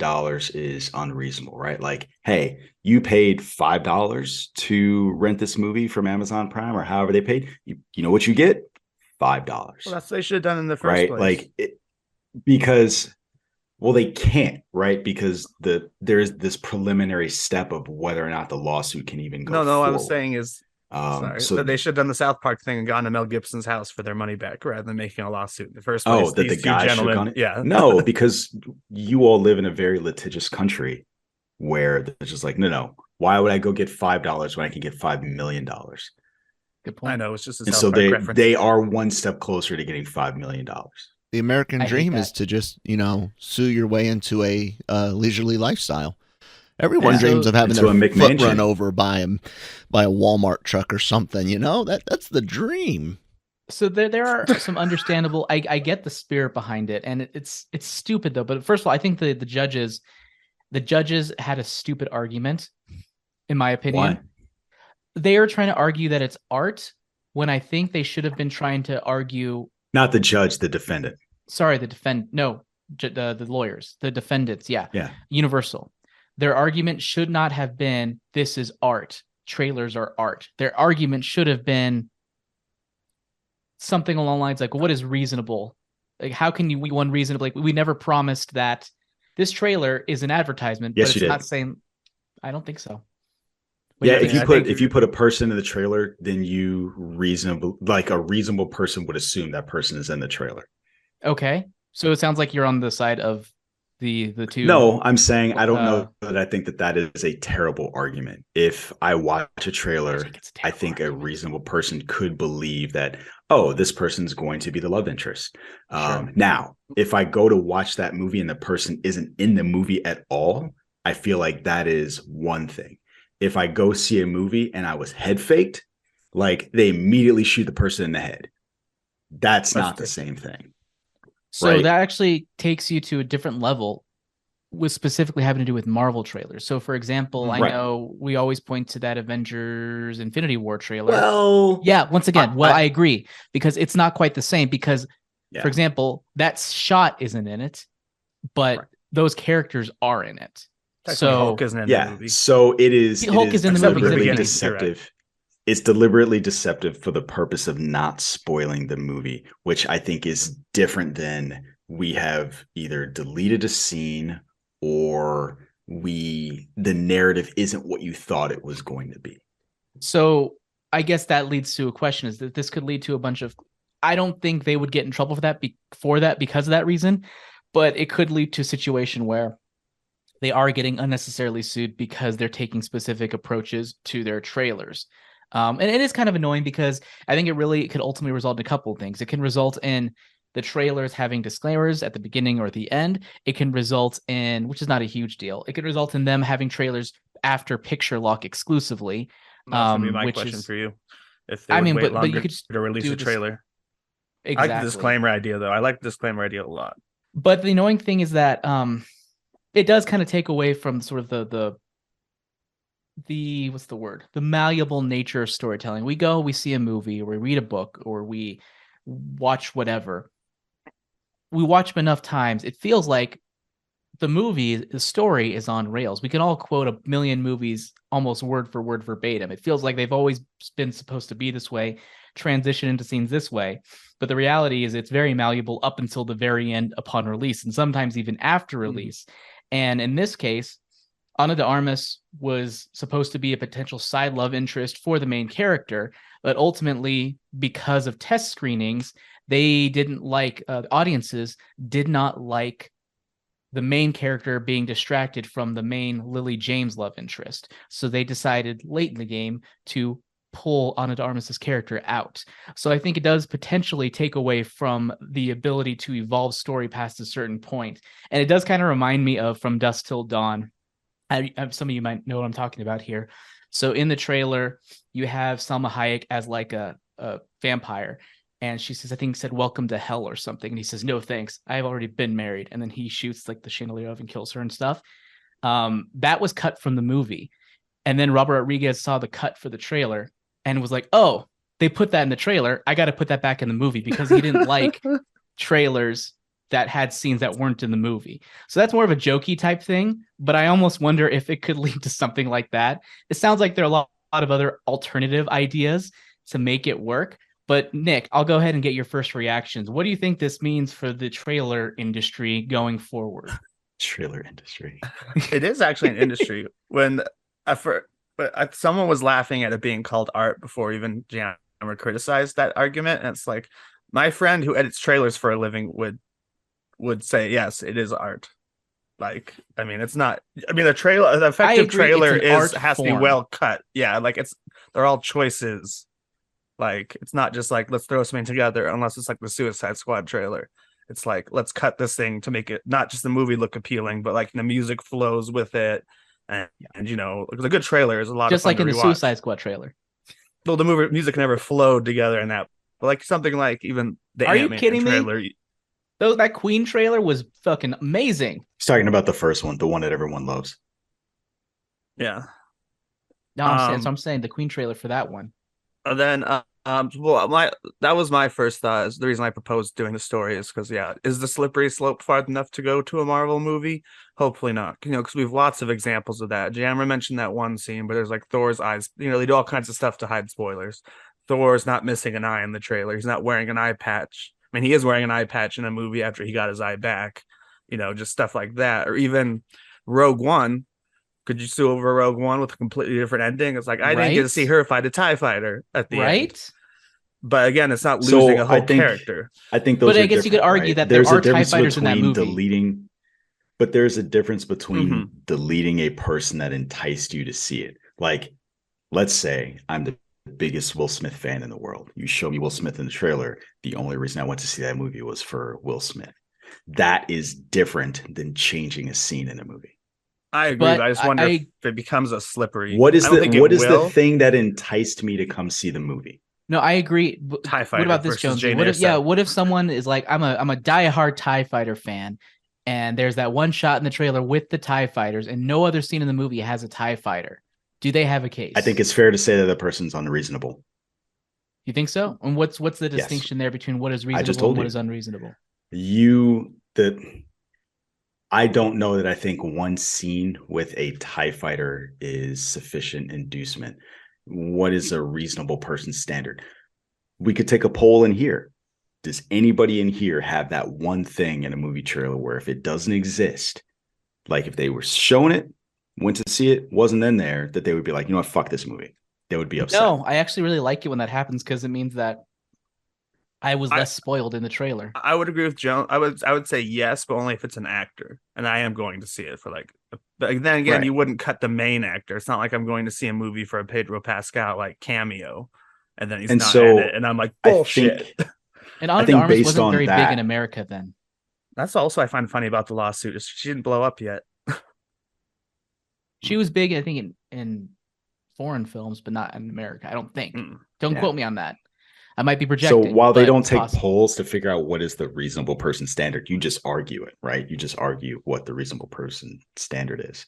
is unreasonable, right? Like, hey, you paid $5 to rent this movie from Amazon Prime or however they paid. You know what you get? $5. Well, that's what they should have done in the first right? place. Like, because, well, they can't, right? Because there is this preliminary step of whether or not the lawsuit can even go No, forward. what I'm saying is, so they should have done the South Park thing and gone to Mel Gibson's house for their money back rather than making a lawsuit in the first place. Oh, that the guy should have gone. Yeah. No, because you all live in a very litigious country where they're just like, no. Why would I go get $5 when I can get $5 million? Good point. I know, it's just a and South so Park reference. they are one step closer to getting $5 million. The American dream is to just, sue your way into a leisurely lifestyle. Everyone dreams of having their foot run over by a Walmart truck or something, that's the dream. So there are some understandable, I get the spirit behind it, and it's stupid though. But first of all, I think the judges had a stupid argument, in my opinion. Why? They are trying to argue that it's art when I think they should have been trying to argue. Not the judge, the defendant. Sorry, the lawyers, the defendants. Yeah. Universal. Their argument should not have been, this is art. Trailers are art. Their argument should have been something along the lines like, what is reasonable? Like, how can we one reasonably? Like, we never promised that this trailer is an advertisement, yes, but it's not saying. I don't think so. If you put a person in the trailer, then a reasonable person would assume that person is in the trailer. Okay, so it sounds like you're on the side of the two. No, I'm saying I don't know that I think that is a terrible argument. If I watch a trailer, I think a reasonable person could believe that, oh, this person's going to be the love interest. Sure. Now, if I go to watch that movie and the person isn't in the movie at all, I feel like that is one thing. If I go see a movie and I was head faked, like they immediately shoot the person in the head. That's not the same thing. So right? That actually takes you to a different level with specifically having to do with Marvel trailers. So, for example, I know we always point to that Avengers Infinity War trailer. Well, yeah, once again, I agree, because it's not quite the same because, for example, that shot isn't in it, but those characters are in it. So Hulk isn't in the movie. So it is. Hulk is in the movie. Deliberately deceptive. It's deliberately deceptive for the purpose of not spoiling the movie, which I think is different than we have either deleted a scene or the narrative isn't what you thought it was going to be. So I guess that leads to a question: is that this could lead to a bunch of? I don't think they would get in trouble for that because of that reason, but it could lead to a situation where they are getting unnecessarily sued because they're taking specific approaches to their trailers. And it is kind of annoying because I think it could ultimately result in a couple of things. It can result in the trailers having disclaimers at the beginning or at the end. It can result in, which is not a huge deal, it could result in them having trailers after picture lock exclusively. That's be my question for you. If they wait longer you could to release a trailer. Exactly. I like the disclaimer idea, though. I like the disclaimer idea a lot. But the annoying thing is that it does kind of take away from sort of the what's the word? The malleable nature of storytelling. We see a movie, or we read a book, or we watch whatever. We watch them enough times, it feels like the story is on rails. We can all quote a million movies almost word for word verbatim. It feels like they've always been supposed to be this way, transition into scenes this way. But the reality is it's very malleable up until the very end upon release, and sometimes even after release. And in this case, Ana de Armas was supposed to be a potential side love interest for the main character, but ultimately, because of test screenings, they didn't like, audiences did not like the main character being distracted from the main Lily James love interest. So they decided late in the game to pull Ana de Armas' character out. So I think it does potentially take away from the ability to evolve story past a certain point. And it does kind of remind me of From Dusk Till Dawn. Some of you might know what I'm talking about here. So in the trailer, you have Salma Hayek as like a vampire. And she said, welcome to hell or something. And he says, no, thanks. I've already been married. And then he shoots like the chandelier off and kills her and stuff. That was cut from the movie. And then Robert Rodriguez saw the cut for the trailer and was like, oh, they put that in the trailer. I got to put that back in the movie, because he didn't like trailers that had scenes that weren't in the movie. So that's more of a jokey type thing, but I almost wonder if it could lead to something like that. It sounds like there are a lot of other alternative ideas to make it work. But Nick, I'll go ahead and get your first reactions. What do you think this means for the trailer industry going forward? Trailer industry. It is actually an industry. When someone was laughing at it being called art before even Jammer criticized that argument. And it's like, my friend who edits trailers for a living would say, yes, it is art. Like, I mean, it's not, I mean, the effective trailer has to be well cut. Yeah. Like they're all choices. Like, it's not just like, let's throw something together, unless it's like the Suicide Squad trailer. It's like, let's cut this thing to make it not just the movie look appealing, but like the music flows with it. And you know, because a good trailer is a lot just of fun like in the Suicide Squad trailer. Well, the movie music never flowed together in that. But like something like even the Ant-Man trailer. That Queen trailer was fucking amazing. He's talking about the first one, the one that everyone loves. Yeah. No, I'm saying the Queen trailer for that one. And then, that was my first thought. Is the reason I proposed doing the story is because, is the slippery slope far enough to go to a Marvel movie? Hopefully not. You know, because we have lots of examples of that. Jammer mentioned that one scene, but there's like Thor's eyes. You know, they do all kinds of stuff to hide spoilers. Thor's not missing an eye in the trailer. He's not wearing an eye patch. I mean, he is wearing an eye patch in a movie after he got his eye back. You know, just stuff like that. Or even Rogue One. Could you sue over Rogue One with a completely different ending? It's like, I didn't get to see her fight a TIE fighter at the end. But again, it's not losing a whole character. I think those. But I guess you could argue that there are TIE fighters in that movie. But there's a difference between deleting a person that enticed you to see it. Like, let's say I'm the biggest Will Smith fan in the world. You show me Will Smith in the trailer. The only reason I went to see that movie was for Will Smith. That is different than changing a scene in a movie. I agree, but I just wonder if it becomes a slippery. What is the thing that enticed me to come see the movie? No, I agree. TIE Fighter. What about this, Jonesy? What if someone is like, I'm a diehard TIE Fighter fan, and there's that one shot in the trailer with the TIE Fighters, and no other scene in the movie has a TIE Fighter. Do they have a case? I think it's fair to say that the person's unreasonable. You think so? And what's the distinction there between what is reasonable and what is unreasonable? I don't know that I think one scene with a TIE Fighter is sufficient inducement. What is a reasonable person's standard? We could take a poll in here. Does anybody in here have that one thing in a movie trailer where if it doesn't exist, like if they were showing it, went to see it, wasn't in there, that they would be like, you know what, fuck this movie. They would be upset. No, I actually really like it when that happens because it means that I was less spoiled in the trailer. I would agree with Joan. I would say yes, but only if it's an actor, and I am going to see it for like. But then again, you wouldn't cut the main actor. It's not like I'm going to see a movie for a Pedro Pascal like cameo, and then he's not in it, and I'm like, bullshit. And Ana de Armas wasn't very big in America then. That's also I find funny about the lawsuit. She didn't blow up yet. She was big, I think, in foreign films, but not in America. I don't think. Don't quote me on that. I might be projecting. So while they don't take polls to figure out what is the reasonable person standard, you just argue it, right? You just argue what the reasonable person standard is.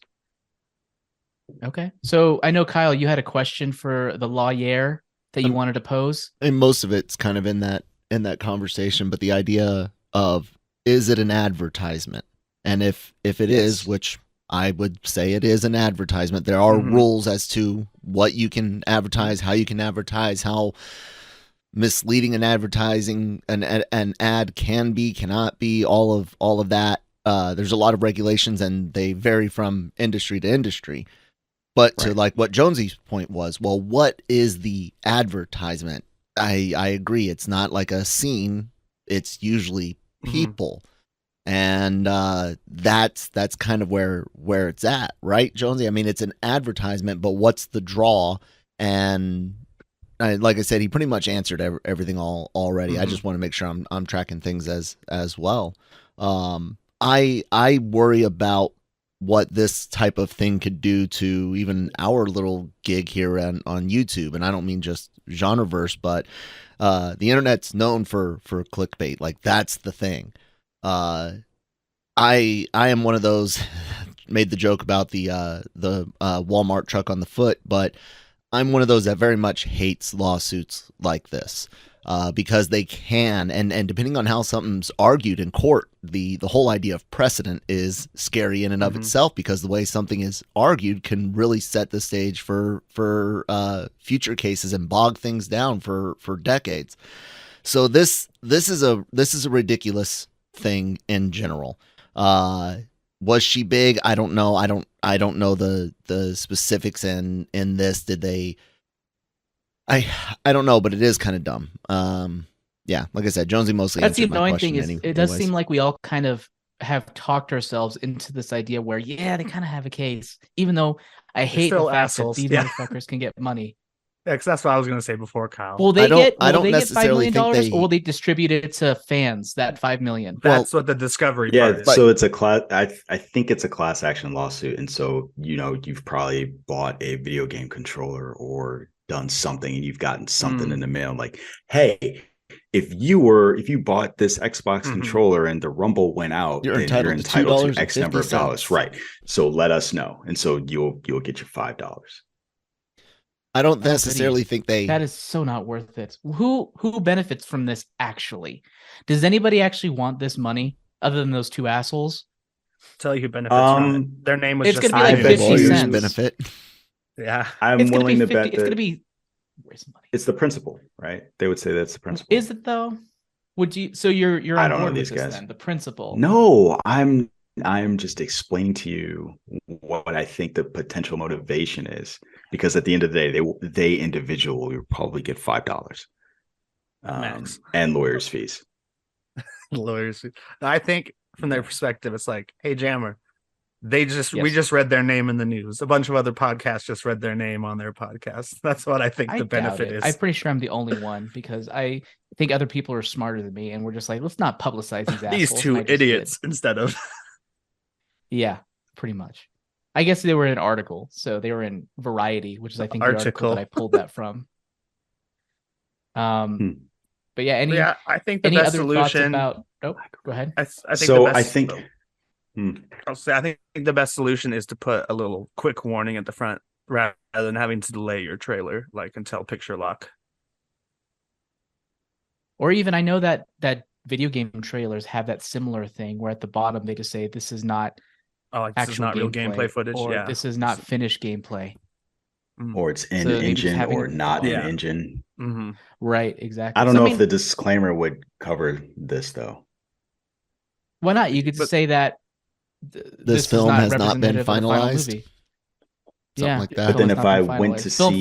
Okay. So I know, Kyle, you had a question for the lawyer that you wanted to pose. And most of it's kind of in that conversation, but the idea of, is it an advertisement? And if it is, which I would say it is an advertisement, there are rules as to what you can advertise, how you can advertise, how misleading an ad can be, cannot be, all of that. There's a lot of regulations and they vary from industry to industry. But to like what Jonesy's point was, well, what is the advertisement? I agree. It's not like a scene. It's usually people. And that's kind of where it's at, right, Jonesy? I mean, it's an advertisement, but what's the draw? And like I said, he pretty much answered everything already. I just want to make sure I'm tracking things as well. I worry about what this type of thing could do to even our little gig here on YouTube. And I don't mean just genreverse, but the internet's known for clickbait. Like, that's the thing. I am one of those made the joke about the Walmart truck on the foot, but I'm one of those that very much hates lawsuits like this. Because they can, and depending on how something's argued in court, the whole idea of precedent is scary in and of itself, because the way something is argued can really set the stage for future cases and bog things down for decades. So this is a ridiculous thing in general. Was she big? I don't know. I don't know the specifics in this. Did they? I don't know, but it is kind of dumb. Yeah, like I said, Jonesy mostly. That's the annoying thing is it does seem like we all kind of have talked ourselves into this idea where they kind of have a case, even though I hate the fact that these motherfuckers can get money. Yeah, because that's what I was going to say before, Kyle. Will they get $5 million, or will they distribute it to fans? That $5 million. That's what the discovery. Yeah, part is. So it's a class. I think it's a class action lawsuit, and so you've probably bought a video game controller or done something, and you've gotten something in the mail like, hey, if you bought this Xbox controller and the Rumble went out, you're entitled to X number of dollars, right? So let us know, and so you'll get your $5. I don't necessarily think that is so not worth it. Who benefits from this actually? Does anybody actually want this money other than those two assholes? Tell you who benefits from it. Their name was it's just gonna be like 50 cents. Benefit. Yeah, I'm willing to bet that it's going to be. Where's the money? It's the principal, right? They would say that's the principal. Is it though? Would you? So you're on board with this then? The principal? No, I'm just explaining to you what I think the potential motivation is, because at the end of the day, they individually will probably get $5 max and lawyers' fees. Lawyers' fees. I think from their perspective, it's like, hey, Jammer, we just read their name in the news. A bunch of other podcasts just read their name on their podcast. That's what I think the benefit is. I'm pretty sure I'm the only one because I think other people are smarter than me, and we're just like, let's not publicize these assholes. These two idiots instead of. Yeah, pretty much. I guess they were in an article, so they were in Variety, which is I think the article that I pulled that from. But yeah, I think the best solution. Go ahead. I think the best solution is to put a little quick warning at the front rather than having to delay your trailer like until picture lock. Or even I know that video game trailers have that similar thing where at the bottom they just say this is not this is not real gameplay footage, or this is not finished gameplay. Or it's in engine or not in engine. Mm-hmm. Right, exactly. I don't know if the disclaimer would cover this though. Why not? You could say that this film has not been finalized. Something like that. But then if I went to see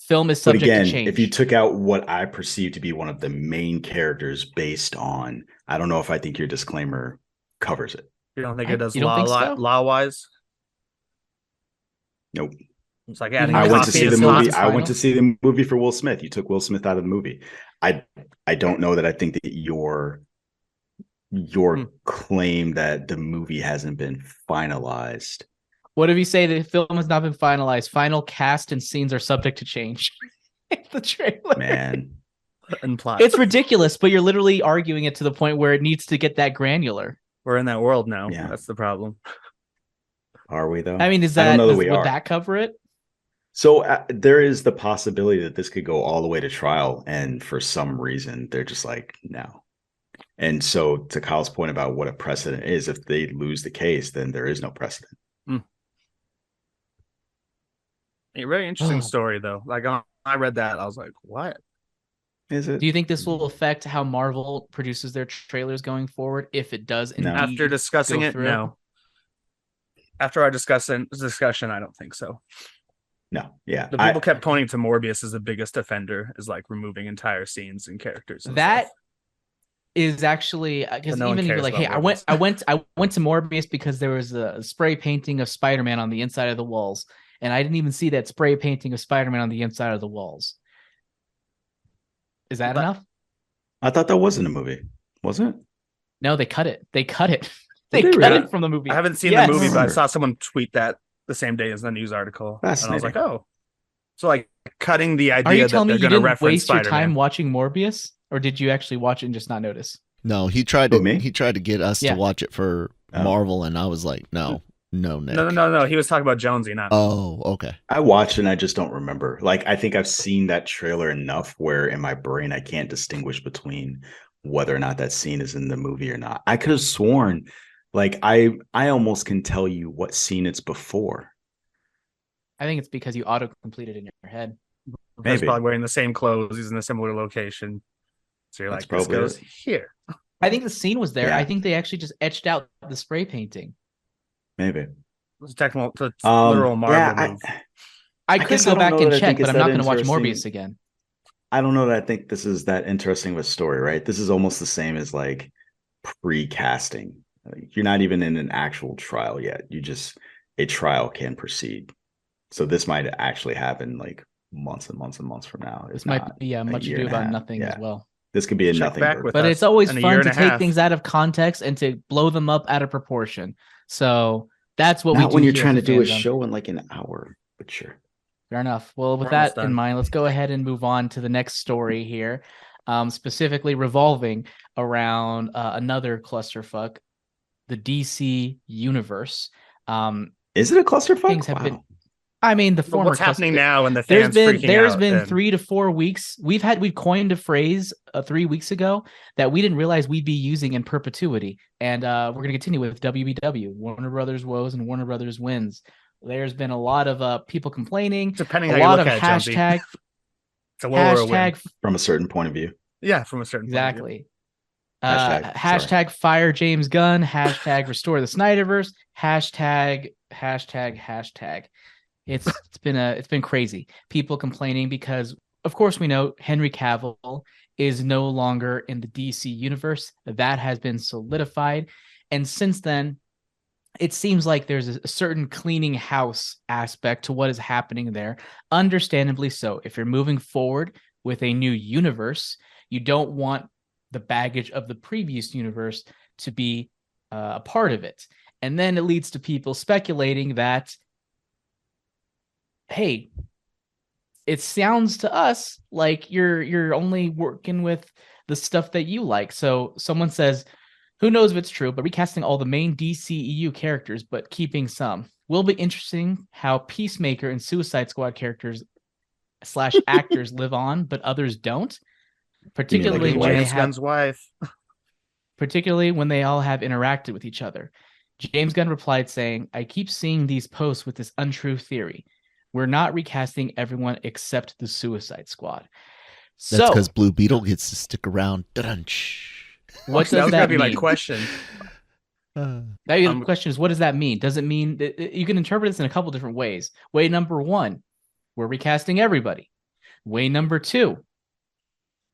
film is subject to change. If you took out what I perceive to be one of the main characters based on, I don't know if I think your disclaimer covers it. You don't think it does law-wise? Nope. It's like adding I went to see the movie. I went to see the movie for Will Smith. You took Will Smith out of the movie. I don't know that I think that your claim that the movie hasn't been finalized. What if you say the film has not been finalized? Final cast and scenes are subject to change. The trailer, man. It's ridiculous, but you're literally arguing it to the point where it needs to get that granular. We're in that world now. Yeah. That's the problem. Are we though? I mean, would that cover it? So there is the possibility that this could go all the way to trial, and for some reason they're just like, no. And so to Kyle's point about what a precedent is, if they lose the case, then there is no precedent. A very interesting story though. Like I read that, I was like, what is it? Do you think this will affect how Marvel produces their trailers going forward? If it does, after discussing it, no. After our discussion, I don't think so. No, yeah. The people kept pointing to Morbius as the biggest offender, is like removing entire scenes and characters. And that stuff. Is actually because even if you're like, hey, I went to Morbius because there was a spray painting of Spider-Man on the inside of the walls, and I didn't even see that spray painting of Spider-Man on the inside of the walls. Is that enough? I thought that wasn't a movie, wasn't it? No, they cut it. They cut it. They cut it from the movie. I haven't seen the movie, but I saw someone tweet that the same day as the news article, and I was like, "Oh, so like cutting the idea." Are you telling me you didn't waste Spider-Man. your time watching Morbius, or did you actually watch it and just not notice? No, he tried to get us to watch it for Marvel, and I was like, "No, Nick. No. He was talking about Jonesy, not. Oh, okay. I watched and I just don't remember. Like, I think I've seen that trailer enough where in my brain I can't distinguish between whether or not that scene is in the movie or not. I could have sworn. Like I almost can tell you what scene it's before. I think it's because you auto-completed in your head. He's probably wearing the same clothes. He's in a similar location. So you're like, this goes here. I think the scene was there. Yeah. I think they actually just etched out the spray painting. Maybe. It was a literal Marvel move. I could go back and check, but I'm not going to watch Morbius again. I don't know that I think this is that interesting of a story, right? This is almost the same as like pre-casting. You're not even in an actual trial yet. A trial can proceed. So this might actually happen like months and months and months from now. This might much ado about nothing as well. This could be a nothing. But it's always fun to take things out of context and to blow them up out of proportion. So that's what we do. Not when you're trying to do a show in like an hour, but sure. Fair enough. Well, with that in mind, let's go ahead and move on to the next story here, specifically revolving around another clusterfuck, the DC universe. Is it a clusterfuck? Things have been. I mean, the former. What's happening now, and the fans there's been 3 to 4 weeks. We coined a phrase 3 weeks ago that we didn't realize we'd be using in perpetuity, and we're going to continue with WBW, Warner Brothers woes and Warner Brothers wins. There's been a lot of people complaining. Depending on how you look at it, hashtag. It's a lower win. From a certain point of view. Yeah, from a certain point of view. Hashtag fire James Gunn. Hashtag restore the Snyderverse. Hashtag. It's been crazy. People complaining because, of course, we know Henry Cavill is no longer in the DC universe. That has been solidified. And since then, it seems like there's a certain cleaning house aspect to what is happening there. Understandably so. If you're moving forward with a new universe, you don't want the baggage of the previous universe to be a part of it. And then it leads to people speculating that, hey, it sounds to us like you're only working with the stuff that you like. So someone says, who knows if it's true, but recasting all the main DCEU characters, but keeping some. Will be interesting how Peacemaker and Suicide Squad characters / actors live on, but others don't. Particularly like when James Gunn's wife. Particularly when they all have interacted with each other. James Gunn replied saying, I keep seeing these posts with this untrue theory. We're not recasting everyone except the Suicide Squad. That's because Blue Beetle gets to stick around. What does that mean? My question. The question is, what does that mean? Does it mean you can interpret this in a couple different ways? Way number one, we're recasting everybody. Way number two,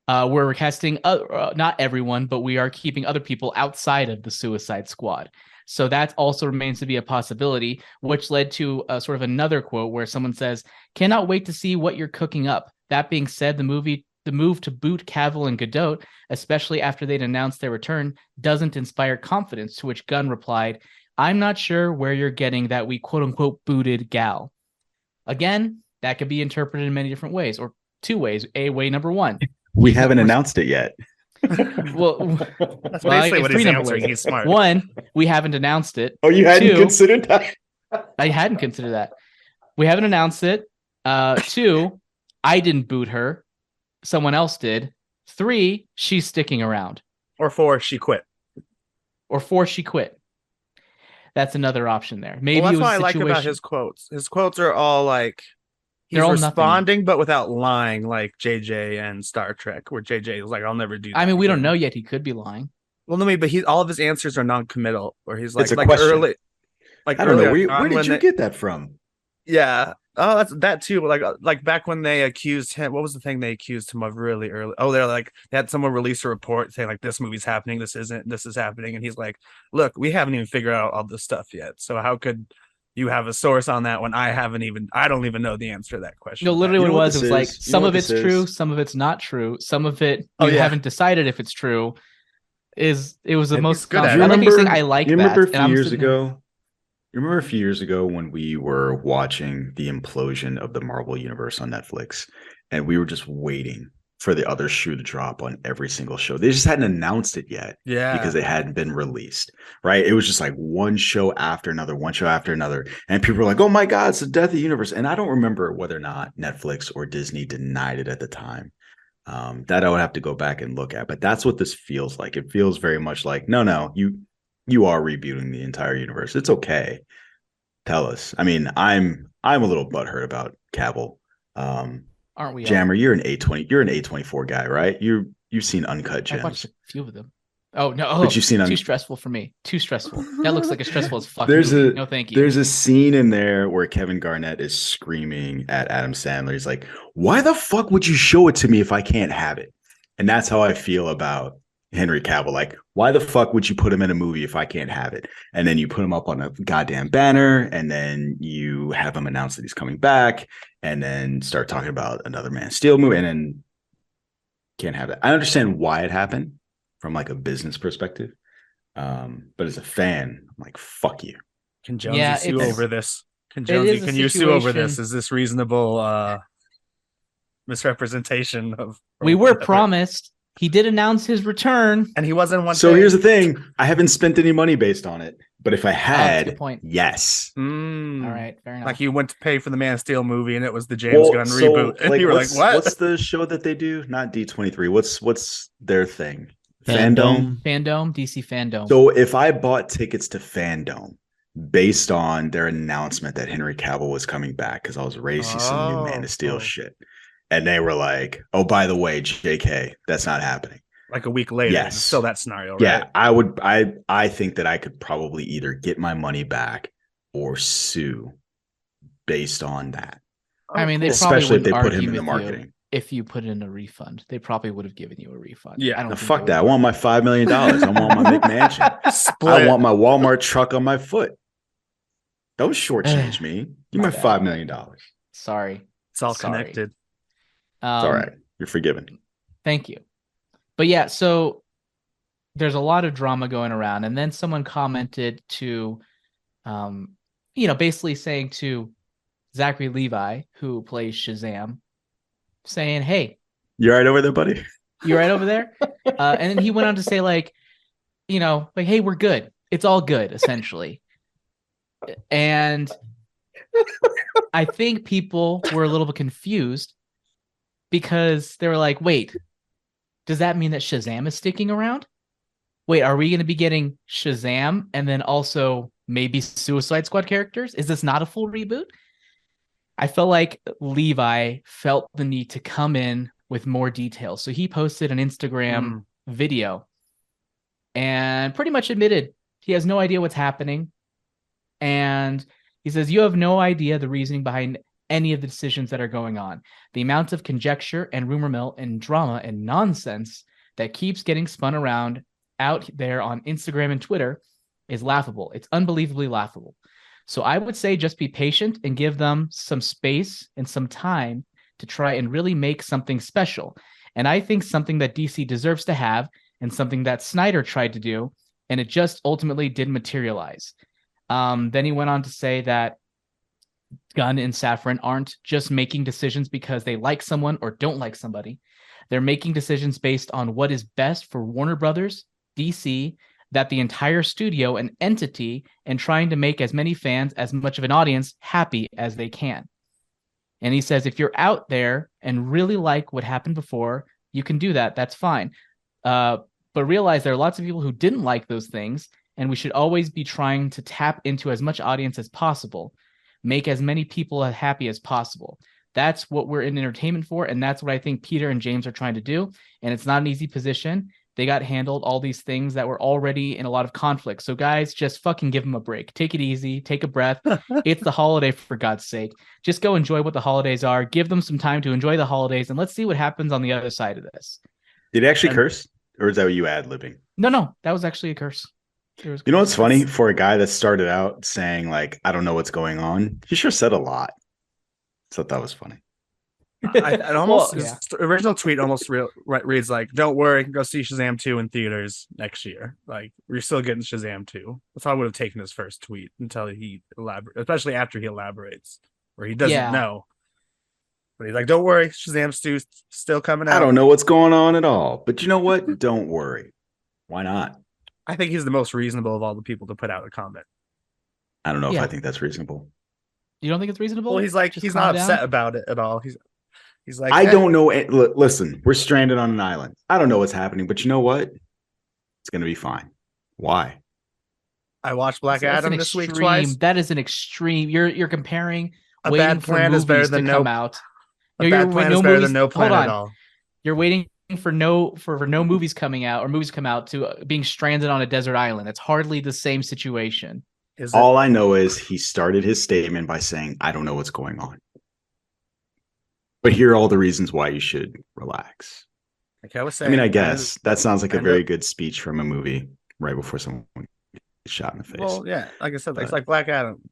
we're recasting not everyone, but we are keeping other people outside of the Suicide Squad. So that also remains to be a possibility, which led to sort of another quote where someone says, cannot wait to see what you're cooking up. That being said, the move to boot Cavill and Godot, especially after they'd announced their return, doesn't inspire confidence, to which Gunn replied, I'm not sure where you're getting that we quote-unquote booted Gal. Again, that could be interpreted in many different ways, or two ways. Way number one. We haven't announced it yet. Well, that's basically what he's answering. He's smart. One, we haven't announced it. Oh, you hadn't considered that? I hadn't considered that. We haven't announced it. Two, I didn't boot her. Someone else did. Three, she's sticking around. Or four, she quit. That's another option there. Maybe that's what I like about his quotes. His quotes are all like he's responding, nothing. But without lying, like JJ and Star Trek, where JJ is like, "I'll never do that." I mean, we don't know yet. He could be lying. Well, no, but all of his answers are non-committal, or he's like, it's a question. Early. Like I don't know. Where did you get that from? Yeah. Oh, that's that too. Like back when they accused him, what was the thing they accused him of really early? Oh, they had someone release a report saying like this movie's happening, this isn't, this is happening, and he's like, look, we haven't even figured out all this stuff yet. So how could you have a source on that when I don't even know the answer to that question? No, literally what it was like some of it's true, some of it's not true, some of it we haven't decided if it's true. It was the most good. I like that. You remember a few years ago? You remember a few years ago when we were watching the implosion of the Marvel Universe on Netflix, and we were just waiting for the other shoe to drop on every single show. They just hadn't announced it yet, because it hadn't been released, right? It was just like one show after another, and people were like, "Oh my God, it's the death of the universe!" And I don't remember whether or not Netflix or Disney denied it at the time. That I would have to go back and look at, but that's what this feels like. It feels very much like, no, you are rebooting the entire universe. It's okay. Tell us. I mean, I'm a little butthurt about Cavill. Aren't we? Jammer, you're an A24 guy, right? You've seen Uncut Gems. I watched a few of them. Oh no, but you've seen too stressful for me. Too stressful. That looks like a stressful as fuck. No, thank you. There's a scene in there where Kevin Garnett is screaming at Adam Sandler. He's like, "Why the fuck would you show it to me if I can't have it?" And that's how I feel about Henry Cavill. Like, why the fuck would you put him in a movie if I can't have it? And then you put him up on a goddamn banner, and then you have him announce that he's coming back, and then start talking about another Man of Steel movie, and then can't have it. I understand why it happened from like a business perspective, but as a fan, I'm like, fuck you. Can Jonesy sue over this? Can you sue over this? Is this reasonable misrepresentation of? We were promised. He did announce his return, and he wasn't one. So here's the thing: I haven't spent any money based on it, but if I had, yes. All right, fair enough. Like you went to pay for the Man of Steel movie, and it was the James Gunn reboot, and you were like, "What? What's the show that they do? Not D23. What's their thing? Fandom, DC Fandom. So if I bought tickets to Fandom based on their announcement that Henry Cavill was coming back, because I was ready to see some new Man of Steel shit. And they were like, "Oh, by the way, JK, that's not happening." Like a week later, yes. Still that scenario, right? Yeah, I think that I could probably either get my money back or sue based on that. I mean, they especially if they put him in the marketing. if you put in a refund. They probably would have given you a refund. Yeah, I don't think fuck that. I want my $5 million. I want my McMansion. I want my Walmart truck on my foot. Don't shortchange me. Give me my $5 million. Sorry. It's all connected. It's all right. You're forgiven. Thank you. But yeah, so there's a lot of drama going around. And then someone commented to, basically saying to Zachary Levi, who plays Shazam, saying, hey. You all right over there, buddy? You right over there? And then he went on to say, hey, we're good. It's all good, essentially. And I think people were a little bit confused because they were like, wait, does that mean that Shazam is sticking around? Wait, are we going to be getting Shazam and then also maybe Suicide Squad characters? Is this not a full reboot? I felt like Levi felt the need to come in with more details. So he posted an Instagram video and pretty much admitted he has no idea what's happening. And he says, you have no idea the reasoning behind any of the decisions that are going on. The amount of conjecture and rumor mill and drama and nonsense that keeps getting spun around out there on Instagram and Twitter is laughable. It's unbelievably laughable. So I would say just be patient and give them some space and some time to try and really make something special. And I think something that DC deserves to have and something that Snyder tried to do, and it just ultimately didn't materialize. Then he went on to say that Gunn and Safran aren't just making decisions because they like someone or don't like somebody. They're making decisions based on what is best for Warner Brothers, DC, that the entire studio and entity, and trying to make as many fans, as much of an audience, happy as they can. And he says, if you're out there and really like what happened before, you can do that. That's fine. But realize there are lots of people who didn't like those things, and we should always be trying to tap into as much audience as possible, make as many people as happy as possible. That's what we're in entertainment for, and that's what I think Peter and James are trying to do. And it's not an easy position. They got handled all these things that were already in a lot of conflict. So guys, just fucking give them a break. Take it easy. Take a breath. It's the holiday, for God's sake. Just go enjoy what the holidays are. Give them some time to enjoy the holidays, and let's see what happens on the other side of this. Did he actually curse? Or is that what you ad-libbing? No. That was actually a curse. You know what's funny? For a guy that started out saying, I don't know what's going on, he sure said a lot. So I thought that was funny. His original tweet almost reads don't worry, go see Shazam 2 in theaters next year. We're still getting Shazam 2. That's how I would have taken his first tweet until he elaborates, especially after he elaborates, where he doesn't know. But he's like, don't worry, Shazam 2 still coming out. I don't know what's going on at all. But you know what? Don't worry. Why not? I think he's the most reasonable of all the people to put out a comment. I don't know if I think that's reasonable. You don't think it's reasonable? Well, he's not upset about it at all. He's like, I don't know. Listen, we're stranded on an island. I don't know what's happening, but you know what? It's going to be fine. Why? I watched Black Adam this week twice. That is an extreme. You're comparing. A bad plan is better than no. A bad plan is better than no plan at all. You're waiting for no movies coming out or movies come out to being stranded on a desert island. It's hardly the same situation. All I know is he started his statement by saying, I don't know what's going on. But here are all the reasons why you should relax. Like I was saying, I guess that sounds like a very good speech from a movie right before someone gets shot in the face. Well, yeah, like I said, it's like Black Adam.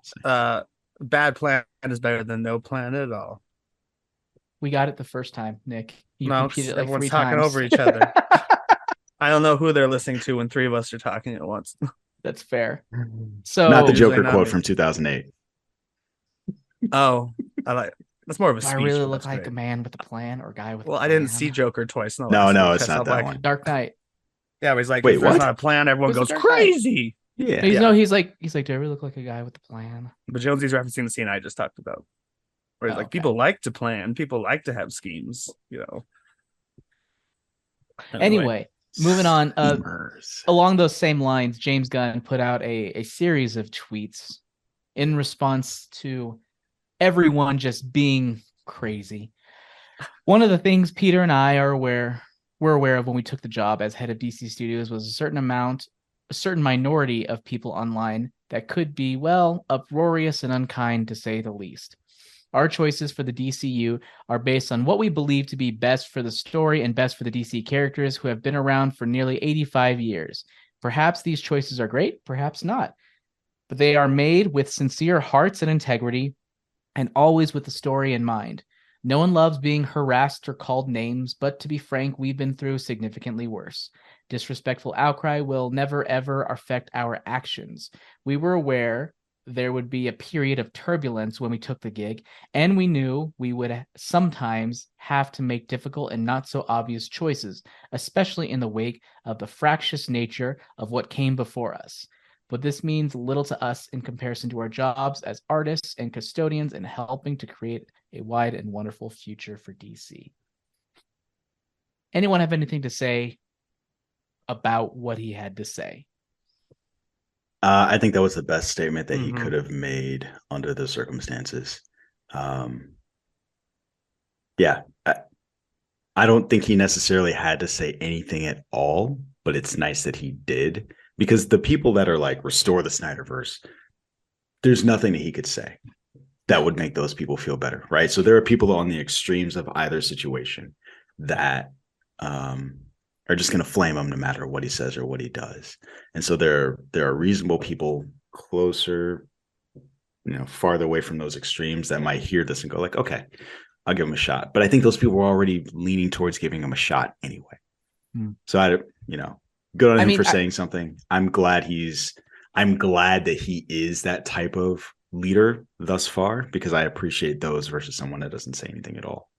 Bad plan is better than no plan at all. We got it the first time, Nick. Everyone's talking over each other. I don't know who they're listening to when three of us are talking at once. That's fair. So not the Joker quote from 2008. Oh, that's more of a speech. I really look like a man with a plan or a guy with a plan. I didn't see Joker twice. No, it's not that one. Dark Knight. Yeah, but he's like, wait, if there's not a plan, everyone goes crazy. Yeah. He's like, do I really look like a guy with a plan? But Jonesy's referencing the scene I just talked about. Where he's people like to plan, people like to have schemes, Anyway, moving on. Along those same lines, James Gunn put out a series of tweets in response to everyone just being crazy. One of the things Peter and I were aware of when we took the job as head of DC Studios was a certain minority of people online that could be, uproarious and unkind to say the least. Our choices for the DCU are based on what we believe to be best for the story and best for the DC characters who have been around for nearly 85 years. Perhaps these choices are great, perhaps not. But they are made with sincere hearts and integrity, and always with the story in mind. No one loves being harassed or called names, but to be frank, we've been through significantly worse. Disrespectful outcry will never, ever affect our actions. We were aware there would be a period of turbulence when we took the gig, and we knew we would sometimes have to make difficult and not so obvious choices, especially in the wake of the fractious nature of what came before us. But this means little to us in comparison to our jobs as artists and custodians in helping to create a wide and wonderful future for DC. Anyone have anything to say about what he had to say? I think that was the best statement that he could have made under the circumstances. Yeah, I don't think he necessarily had to say anything at all, but it's nice that he did, because the people that are like, restore the Snyderverse, there's nothing that he could say that would make those people feel better, right? So there are people on the extremes of either situation that are just going to flame him no matter what he says or what he does. And so there are reasonable people closer, farther away from those extremes that might hear this and go like, okay, I'll give him a shot. But I think those people were already leaning towards giving him a shot anyway. So good on him for saying something. I'm glad that he is that type of leader thus far, because I appreciate those versus someone that doesn't say anything at all.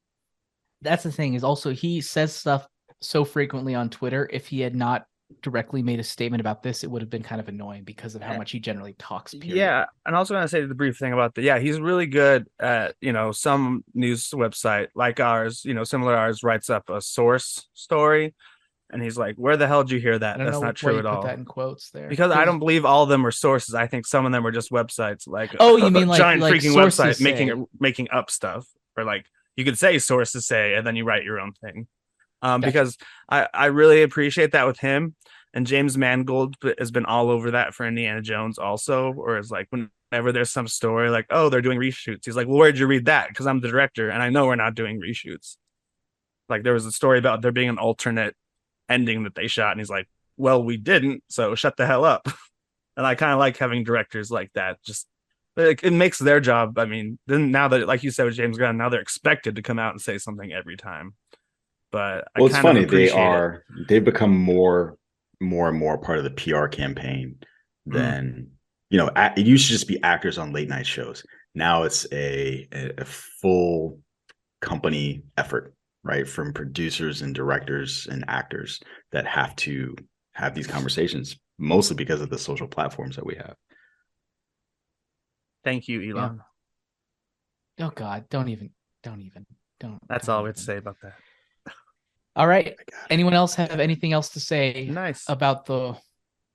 That's the thing, is also he says stuff so frequently on Twitter. If he had not directly made a statement about this, it would have been kind of annoying because of how much he generally talks. Period. Yeah, and also going to say the brief thing about he's really good at, some news website like ours, similar to ours, writes up a source story, and he's like, where the hell did you hear that? That's not true at all. Put that in quotes there, because I don't believe all of them are sources. I think some of them are just websites, like you mean like giant like freaking website making up stuff, or like you could say sources say, and then you write your own thing. Because I really appreciate that with him. And James Mangold has been all over that for Indiana Jones also, or it's like whenever there's some story like, oh, they're doing reshoots, he's like, well, where'd you read that? Because I'm the director and I know we're not doing reshoots. Like there was a story about there being an alternate ending that they shot, and he's like, well, we didn't, so shut the hell up. And I kind of like having directors like that. Just it makes their job. I mean, then now that, like you said with James Gunn, now they're expected to come out and say something every time. But it's funny, they've become more and more part of the PR campaign than it used to just be actors on late night shows. Now it's a full company effort, right? From producers and directors and actors that have to have these conversations, mostly because of the social platforms that we have. Thank you, Elon. Yeah. Oh God, don't. That's all we have to say about that. All right. Anyone else have anything else to say about the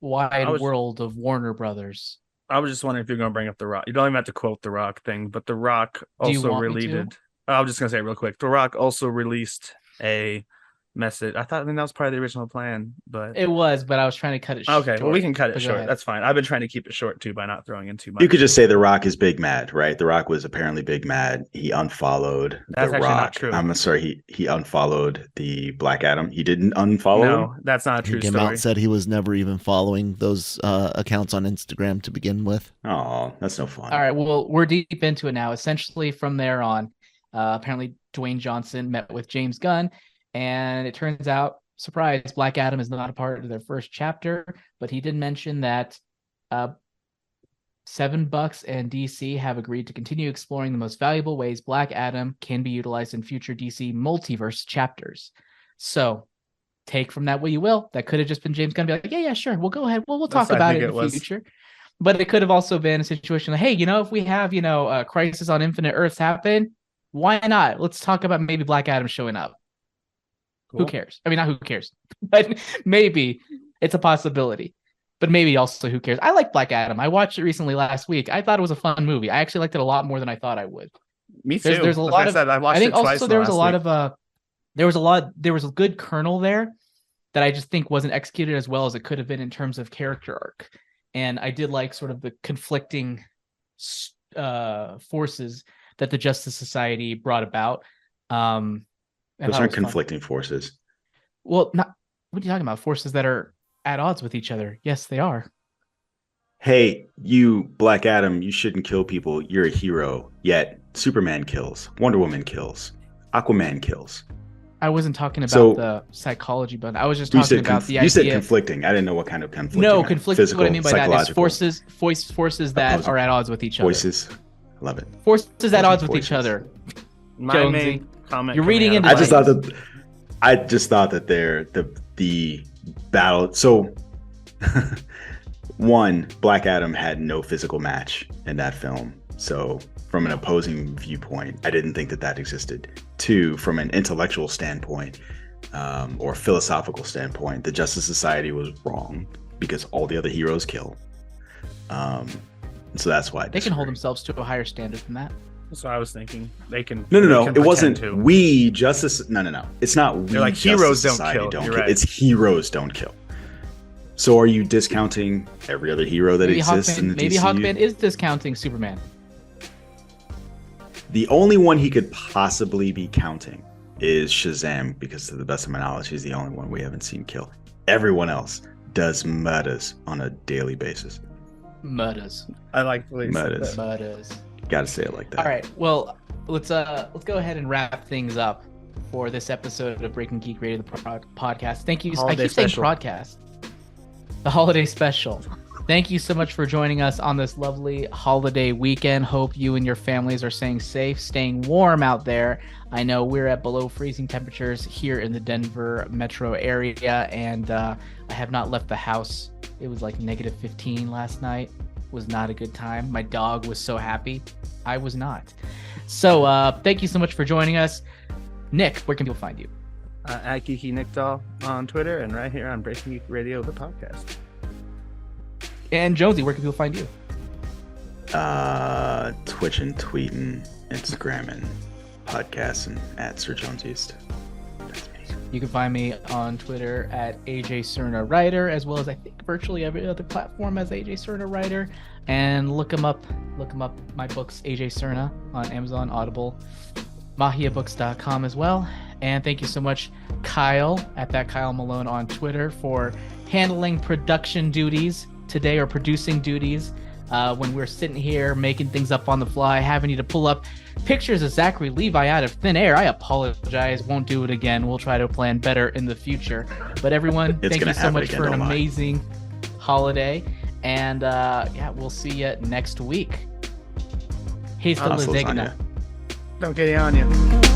wide world of Warner Brothers? I was just wondering if you're going to bring up The Rock. You don't even have to quote The Rock thing, but The Rock also released. I was just going to say real quick. The Rock also released a message. I that was part of the original plan, but it was. But I was trying to cut it short. Okay, well, we can cut it short. That's fine. I've been trying to keep it short too by not throwing in too much. You could just say The Rock is big mad, right? The Rock was apparently big mad. He unfollowed That's The actually Rock. Not true. I'm sorry. He unfollowed the Black Adam. He didn't unfollow him? No, that's not a true story. He came out and said he was never even following those accounts on Instagram to begin with. Oh, that's no fun. All right. Well, we're deep into it now. Essentially, from there on, apparently Dwayne Johnson met with James Gunn, and it turns out, surprise, Black Adam is not a part of their first chapter, but he did mention that $7 and DC have agreed to continue exploring the most valuable ways Black Adam can be utilized in future DC multiverse chapters. So take from that what you will. That could have just been James Gunn be like, yeah, sure, we'll go ahead. We'll talk about it in the future. But it could have also been a situation like, hey, if we have, a Crisis on Infinite Earths happen, why not? Let's talk about maybe Black Adam showing up. Cool. Who cares? I mean, not who cares, but maybe it's a possibility. But maybe also who cares? I like Black Adam. I watched it recently last week. I thought it was a fun movie. I actually liked it a lot more than I thought I would. Me too. There's a lot of. I think also there was a lot of. There was a good kernel there that I just think wasn't executed as well as it could have been in terms of character arc. And I did like sort of the conflicting forces that the Justice Society brought about. Those aren't conflicting forces. Well, not what are you talking about? Forces that are at odds with each other. Yes, they are. Hey, you Black Adam, you shouldn't kill people. You're a hero. Yet Superman kills, Wonder Woman kills, Aquaman kills. I wasn't talking about the psychology, but I was just talking about the idea. You said conflicting. I didn't know what kind of conflicting. No, conflicting. What I mean by that is forces that are at odds with each other. Voices, love it. Forces at odds with each other. My main comment. You're reading into. I just thought that they're the battle. So, one, Black Adam had no physical match in that film. So, from an opposing viewpoint, I didn't think that existed. Two, from an intellectual standpoint or philosophical standpoint, the Justice Society was wrong because all the other heroes kill. So that's why they can hold themselves to a higher standard than that. That's what I was thinking. They can. No. It wasn't we Justice. No. It's not we. They're like heroes don't kill. Right. It's heroes don't kill. So are you discounting every other hero that exists in the DCU? Maybe Hawkman is discounting Superman. The only one he could possibly be counting is Shazam, because to the best of my knowledge, he's the only one we haven't seen kill. Everyone else does murders on a daily basis. Murders. I like the way you said that. Murders. Gotta say it like that. All right. Well, let's go ahead and wrap things up for this episode of Breaking Geek Radio, the podcast. Thank you. I keep saying podcast. The holiday special. Thank you so much for joining us on this lovely holiday weekend. Hope you and your families are staying safe, staying warm out there. I know we're at below freezing temperatures here in the Denver metro area, and I have not left the house. It was like negative 15 last night. Was not a good time. My dog was so happy. I was not. So thank you so much for joining us. Nick, where can people find you? At Geeky Nick Doll on Twitter and right here on Breaking Geek Radio, the podcast. And Jonesy, where can people find you? Twitch and tweeting, Instagram and podcasting at Sir Jonesy. That's me. You can find me on Twitter at AJ Cerna Writer, as well as I think virtually every other platform as AJ Cerna Writer. And look him up. My books, AJ Cerna, on Amazon, Audible, mahiabooks.com as well. And thank you so much, Kyle, at that Kyle Malone on Twitter, for handling production duties today, or producing duties, when we're sitting here making things up on the fly, having you to pull up pictures of Zachary Levi out of thin air. I apologize. Won't do it again. We'll try to plan better in the future. But everyone, thank you so much for an amazing holiday. And we'll see you next week. Hasta la Zegna. Don't get on you.